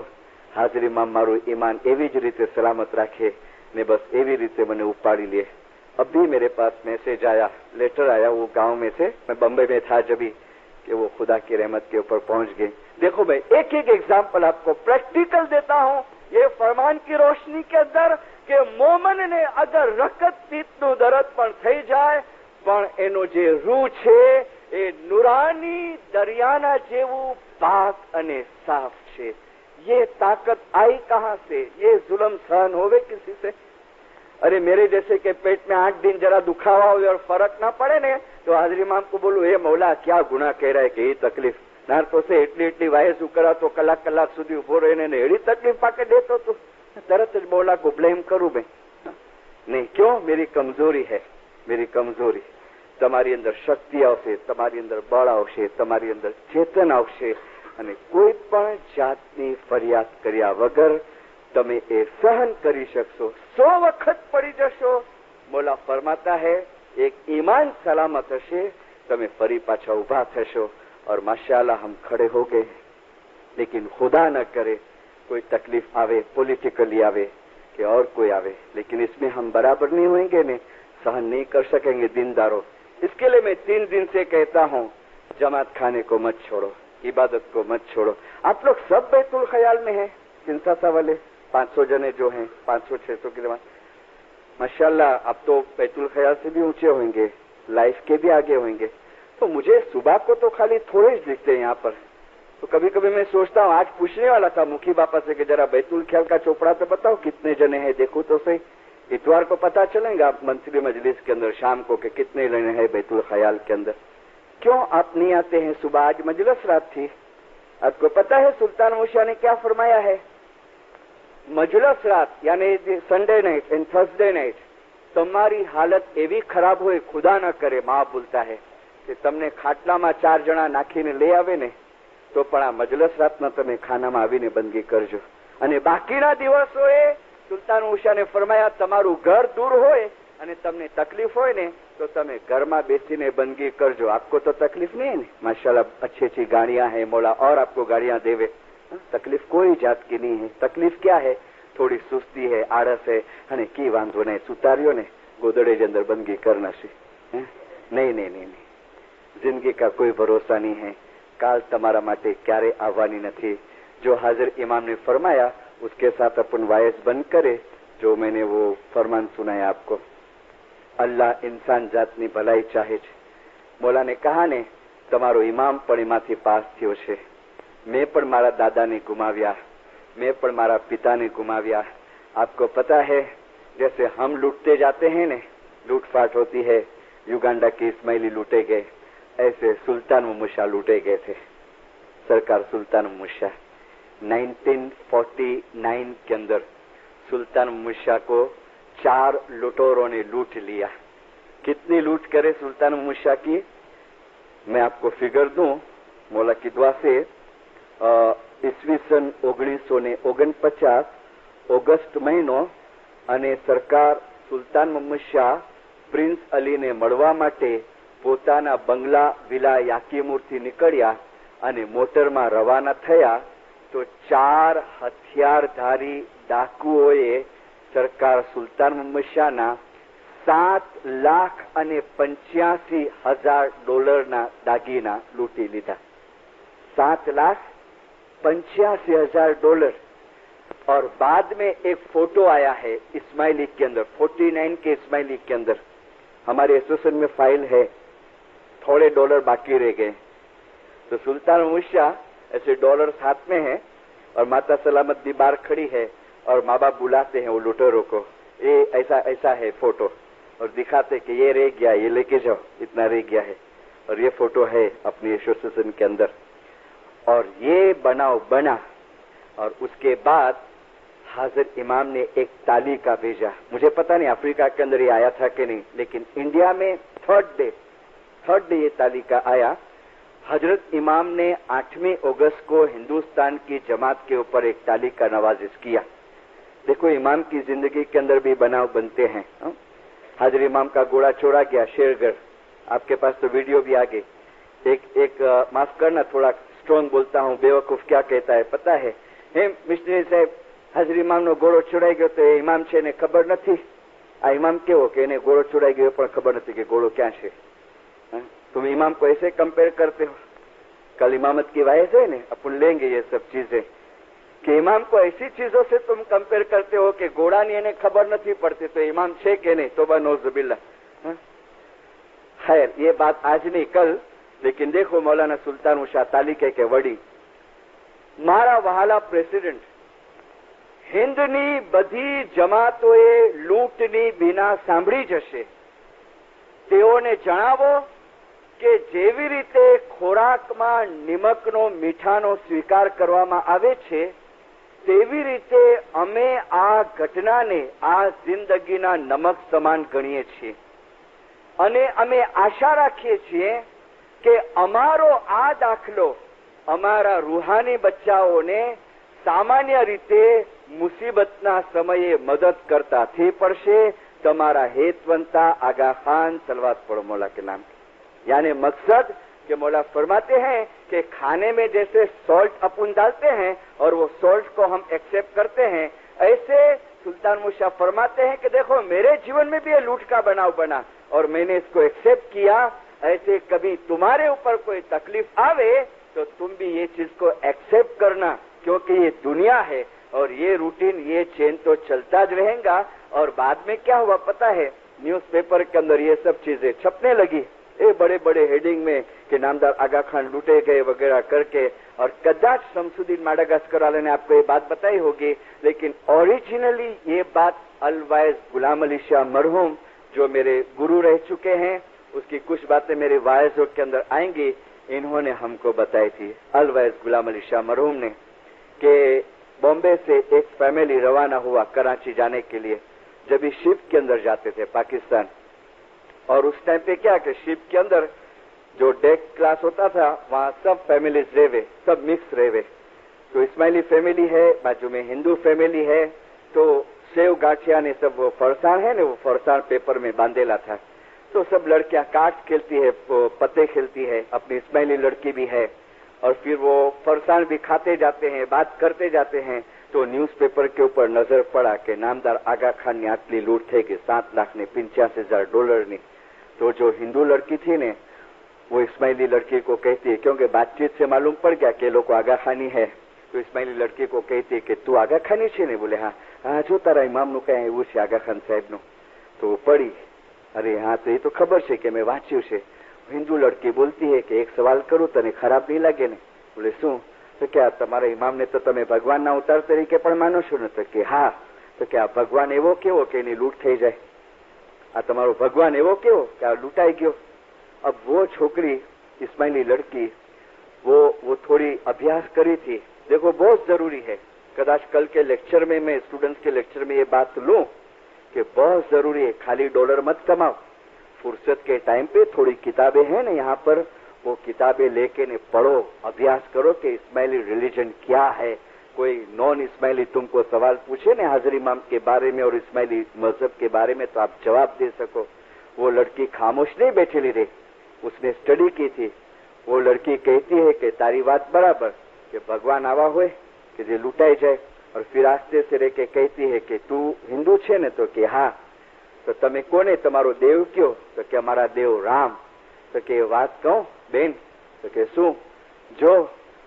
हाजिर इमाम मारू ईमान एवी ज रीते सलामत राखे ने, बस एवी रीते मैंने उपाड़ी लिए। अब भी मेरे पास मैसेज आया, लेटर आया, वो गांव में से, मैं बम्बई में था जब भी, कि वो खुदा की रहमत के ऊपर पहुंच गए। देखो मैं एक एक एग्जाम्पल आपको प्रैक्टिकल देता हूं, ये फरमान की रोशनी के अंदर, कि मोमन ने अगर रकत पीतनु दर्द पण थई जाए, पण एनो जे रूह छे ए नूरानी दरियाना जेवू पाक अने साफ छे। ये ताकत आई कहां से? ये जुल्म सहन होवे किसी से? अरे मेरे जैसे के पेट में 8 दिन जरा दुखावा हो और फर्क ना पड़े ने, तो हाजिर इमाम को बोलू हे मौला क्या गुनाह कह रहा है कि ये तकलीफ नार तो से એટલી વાહે શું કરા તો કલાક સુધી ઉભો રહીને ને એડી તકલીફ પાકે દેતો તો તરત જ मौला को ब्लेम करूं मैं? नहीं, क्यों? मेरी कमजोरी है, मेरी कमजोरी। તમારી અંદર શક્તિ આવશે, તમારી અંદર બળ આવશે, તમારી અંદર ચેતન આવશે, અને કોઈ પણ જાતની ફરિયાદ કર્યા વગર તમે એ સહન કરી શકશો। 100 વખત પડી જશો, મૌલા ફરમાતા હે एक ईमान सलामत हशे, तमे फरी पाछा उभा थशो, और माशाअल्लाह हम खड़े हो गए। लेकिन खुदा न करे कोई तकलीफ आवे, पॉलिटिकली आवे कि और कोई आवे, लेकिन इसमें हम बराबर नहीं होंगे ने, सहन नहीं कर सकेंगे दीनदारों। इसके लिए मैं 3 दिन से कहता हूँ, जमात खाने को मत छोड़ो, इबादत को मत छोड़ो। आप लोग सब बैतुल ख्याल में हैं, किंसासा वाले 500 जने जो हैं, 500-600 किलो माशाल्लाह, अब तो बैतुल ख्याल से भी ऊंचे होंगे, लाइफ के भी आगे होंगे। तो मुझे सुबह को तो खाली थोड़े ही दिखते हैं यहाँ पर। तो कभी कभी मैं सोचता हूँ, आज पूछने वाला था मुखी बापा से कि जरा बैतुल ख्याल का चोपड़ा तो बताओ कितने जने हैं, देखो तो सही। इतवार को पता चलेगा मंथली मजलिस के अंदर शाम को कि कितने जने हैं बैतुल ख्याल के अंदर। क्यों आप नहीं आते हैं सुबह? आज मजलिस रात थी, आपको पता है सुल्तान मूसा ने क्या फरमाया है? મજલસ રાત યાની Sunday night and Thursday night તમારી હાલત એવી ખરાબ હોય, ખુદા ન કરે, મા બોલતા હે કે તમને ખાટલામાં 4 જણા નાખીને લઈ આવે ને તો પણ આ મજલસ રાતના તમે ખાનામાં આવીને બંદગી કરજો. અને બાકીના દિવસોએ સુલતાન ઉષાને ફરમાયા, તમારું ઘર દૂર હોય અને તમને તકલીફ હોય ને તો તમે ઘરમાં બેસીને બંદગી करजो. आपको तो तकलीफ नहीं है ना, माशाल्लाह अच्छी अच्छी गाड़ियां हैं, मौला और आपको गाड़ियां देवे. तकलीफ कोई जात की नहीं है. तकलीफ क्या है? थोड़ी सुस्ती है, आड़स है અને કી વાંધો નહીં, સુતાર્યો ને ગોદડે જ અંદર બંદગી કરના છે. નહીં નહીં નહીં, जिंदगी का कोई भरोसा नहीं है. काल તમારા માટે ક્યારે આવવાની નથી. जो हाजिर इमाम ने फरमाया उसके साथ अपन वायस बंद करे. जो मैंने वो फरमान सुनाया आपको, अल्लाह इंसान जातनी भलाई चाहे છે. मौलाने कहा ने તમારો इमाम પણ એમાંથી પાસ થયો છે. मैं પણ મારા દાદાને ગુમાવ્યા, मैं પણ મારા पिताने गुमाव्या. आपको पता है जैसे हम लूटते जाते हैं ने, लूटफाट होती है, युगांडा के इस्माइली लूटे गए, ऐसे सुल्तान मुशाह लूटे गए थे. सरकार सुल्तान मुशाह 1949 के अंदर सुल्तान मुशाह को 4 लुटेरों ने लूट लिया. कितनी लूट करे सुल्तान मुशाह की, मैं आपको फिगर दूं. मौला की दुआ से ईस्वी सन 1949 ऑगस्ट महीनो અને સરકાર સુલતાન મોહમ્મદ શાહ પ્રિન્સ અલીને મળવા માટે પોતાના બંગલા વિલા યાકીમુરથી નીકળ્યા અને મોટરમાં રવાના થયા તો 4 હથિયારધારી ડાકુઓએ સરકાર સુલતાન મોહમ્મદ શાહના $7,85,000 દાગીના લૂંટી લીધા. $7,85,000. और बाद में एक फोटो आया है इस्माइली के अंदर, 49 के इस्माइली के अंदर. हमारे एसोसिएशन में फाइल है, थोड़े डॉलर बाकी रह गए. तो सुल्तान मुशाह ऐसे डॉलर हाथ में है और माता सलामत भी बाहर खड़ी है और माँ बाप बुलाते हैं वो लुटेरों को, ये ऐसा ऐसा है फोटो, और दिखाते कि ये रह गया, ये लेके जाओ, इतना रह गया है. और ये फोटो है अपनी एसोसिएशन के अंदर. और ये बनाव बना और उसके बाद हाजिर इमाम ने एक तालिका भेजा. मुझे पता नहीं अफ्रीका के अंदर ये आया था कि नहीं, लेकिन इंडिया में थर्ड डे ये तालिका आया. हजरत इमाम ने 8वीं अगस्त को हिंदुस्तान की जमात के ऊपर एक तालिका नवाजिश किया. देखो इमाम की जिंदगी के अंदर भी बनाव बनते हैं. हाजिर इमाम का घोड़ा छोड़ा गया शेरगढ़, आपके पास तो वीडियो भी आ गई. एक माफ करना, थोड़ा स्ट्रॉन्ग बोलता हूँ, बेवकूफ क्या कहता है पता है? मिस्ट्री साहेब, हाजिर इमाम नो घोड़ो छोड़ाई गयो तो इमाम छे ने खबर नहीं. आ इमाम केवो के एने घोड़ो छोड़ाई गयो पण खबर नहीं कि घोड़ो क्या है. तुम इमाम को ऐसे कंपेयर करते हो. कल इमामत की वायस है ने, अपन लेंगे ये सब चीजें, कि इमाम को ऐसी चीजों से तुम कंपेयर करते हो कि घोड़ा नहीं एने खबर नहीं पड़ती, तो इमाम छे के नहीं, तोबा नौजुबिल्लाह. खैर ये बात आज नहीं कल, लेकिन देखो मौलाना सुल्तान मुशाह तालिके के वडी, મારા વહાલા પ્રેસિડેન્ટ, હિન્દની બધી જમાતોએ લૂંટની બીના સાંભળી જશે. તેઓને જણાવો કે જેવી રીતે ખોરાકમાં નિમકનો મીઠાનો સ્વીકાર કરવામાં આવે છે, તેવી રીતે અમે આ ઘટનાને આ જિંદગીના નમક સમાન ગણીએ છીએ. અને અમે આશા રાખીએ છીએ કે અમારો આ દાખલો અમારા રૂહાની બચ્ચાઓને સામાન્ય રીતે મુસીબતના સમયે મદદ કરતા થઈ પડશે. તમારા हेतवंता आगा खान सलवात पढ़ो मौला के नाम. यानी मकसद कि मौला फरमाते हैं कि खाने में जैसे सॉल्ट अपन डालते हैं और वो सॉल्ट को हम एक्सेप्ट करते हैं, ऐसे सुल्तान मुशाह फरमाते हैं कि देखो मेरे जीवन में भी ये लूट का बनाव बना और मैंने इसको एक्सेप्ट किया. ऐसे कभी तुम्हारे ऊपर कोई तकलीफ आवे तो तुम भी ये चीज को एक्सेप्ट करना, क्योंकि ये दुनिया है और ये रूटीन, ये चेन तो चलता ज रहेगा. और बाद में क्या हुआ पता है? न्यूज़पेपर के अंदर ये सब चीजें छपने लगी, ये बड़े बड़े हेडिंग में कि नामदार आगा खान लूटे गए वगैरह करके. और कदाच शमसुद्दीन माडागास्कर वाले ने आपको ये बात बताई होगी, लेकिन ओरिजिनली ये बात अलवाइज गुलाम अली शाह मरहूम, जो मेरे गुरु रह चुके हैं, उसकी कुछ बातें मेरे वायजों के अंदर आएंगी, इन्होंने हमको बताई थी. अलवाइज गुलाम अली शाह मरहूम ने कि बॉम्बे से एक फैमिली रवाना हुआ कराची जाने के लिए। जब इस शिप के अंदर जाते थे पाकिस्तान, और उस टाइम पे क्या कि शिप के अंदर जो डेक क्लास होता था वहां सब फैमिलीज रहे हुए, सब मिक्स रहे हुए। तो इस्माइली फैमिली है, बाजू में हिंदू फैमिली है, तो सेव गाठिया ने सब वो फरसाण है ना, वो फरसाण पेपर में बांधेला था। तो सब लड़कियां काट खेलती है, पत्ते खेलती है, अपनी इस्माइली लड़की भी है, और फिर वो फरसाण भी खाते जाते हैं, बात करते जाते हैं। तो न्यूज़पेपर के ऊपर नजर पड़ा कि नामदार आगा खान ने आटली लूट થઈ ગઈ, $7,85,000 तो जो हिंदू लड़की थी ने वो इस्माइली लड़की को कहती है, क्योंकि बातचीत से मालूम पड़ गया कि लोग आगा खानी है, तो इस्माइली लड़की को कहती है कि तू आगा खानी છે ને? बोले हाँ। हाँ जो तारा इमाम नु कहे એવું છે आगा खान साहेब नु। तो पड़ी, अरे हाँ तो ये तो खबर છે कि मैं वांच्યું છે। हिंदू लड़की बोलती है कि एक सवाल करूं, तने खराब नहीं लगे ने? बोले शू? तो क्या તમારા इमाम ने तो તમે ભગવાનના અવતાર તરીકે પણ માનો છો ને? તો કે હા। તો क्या ભગવાન એવો કેવો કે એની લૂંટ થઈ જાય? આ તમારો ભગવાન એવો કેવો કે આ લૂંટાઈ ગયો? अब वो छोकरी इस्माइली लड़की वो थोड़ी अभ्यास करी थी। देखो बहुत जरूरी है, कदाच कल के लेक्चर में मैं स्टूडेंट्स के लेक्चर में ये बात लूं कि बहुत जरूरी है, खाली डॉलर मत कमाओ, फुर्सत के टाइम पे थोड़ी किताबें हैं ना यहाँ पर, वो किताबें लेके ने पढ़ो, अभ्यास करो कि इस्माइली रिलीजन क्या है। कोई नॉन इस्माइली तुमको सवाल पूछे ना हाजिर इमाम के बारे में और इस्माइली मजहब के बारे में, तो आप जवाब दे सको। वो लड़की खामोश नहीं बैठेली रही, उसने स्टडी की थी। वो लड़की कहती है कि तारी बात बराबर कि भगवान आवा होए कि जे लूटाई जाए, और फिर आस्ते से रह के कहती है कि तू हिंदू छे ने? तो कि हाँ। तो तमे कोने तमारो देव क्यों? तो कि हमारा देव राम। तो कि बात कहूं बेन? तो कि शू? जो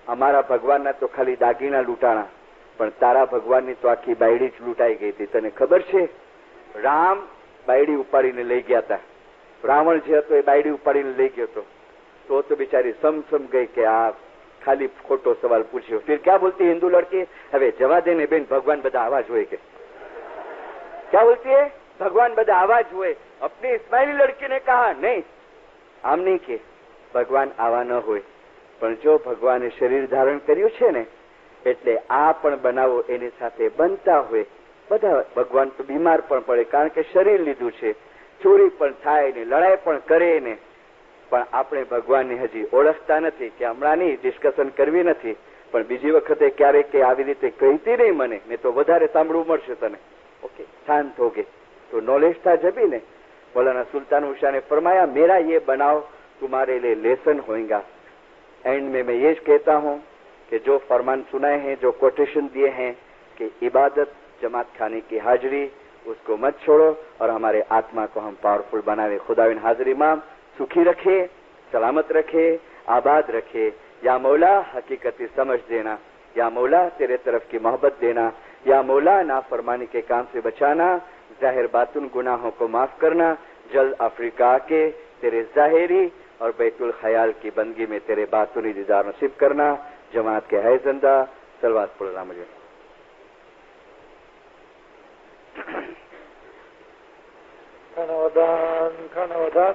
हमारा भगवान ना तो खाली दागीना लूटाणा, पण तारा भगवान तो आखी बायडी ज लूटाई गई थी। तने खबर छे? राम बायडी उपाड़ीने लई गया था, रावण जे हतो ए बायडी उपाड़ीने लई गयो तो बिचारी समसम गई कि आ खाली खोटो सवाल पूछ्यो। फिर क्या बोलती है हिंदू लड़की? हवे जवा देने बेन, भगवान बधा आवा ज होय के। क्या बोलती है? भगवान बधा आवा ज होय। अपनी इस्माइली लड़की ने कहा नहीं, आम नहीं के भगवान आवा न होय, पण जो भगवाने शरीर धारण कर्યું છે ને, એટલે આ પણ બનાવો એની સાથે બનતા હોય। બધા ભગવાન તો બીમાર પણ પડે, કારણ કે શરીર લીધું છે, ચોરી પણ થાય ને, લડાઈ પણ કરે ને, પણ આપણે ભગવાનને હજી ઓળખતા નથી કે હમણાંની ડિસ્કશન કરવી નથી, પણ બીજી વખતે ક્યારેક કે આવી રીતે કહીતી નહીં મને, ને તો વધારે સાંભળવું મળશે તને। ओके, शांत हो गए तो नॉलेज था जभी ने। मौलाना सुल्तान उषा ने फरमाया मेरा ये बनाव तुम्हारे लिए लेसन होगा। एंड में मैं ये कहता हूँ कि जो फरमान सुनाए हैं, जो कोटेशन दिए हैं कि इबादत जमात खाने की हाजिरी, उसको मत छोड़ो और हमारे आत्मा को हम पावरफुल बनावे। खुदाविन हाजिर इमाम सुखी रखे, सलामत रखे, आबाद रखे। या मौला हकीकती समझ देना, या मौला तेरे तरफ की मोहब्बत देना, या मौला नाफरमानी के काम से बचाना, जाहिर बातुन गुनाहों को माफ करना। जल्द अफ्रीका के तेरे जाहिरी और बैतुल ख्याल की बंदगी में तेरे बातुनी दीदार नसीब करना। जमात के है जिंदा सलवात पढ़ना मुझे।
खानावदान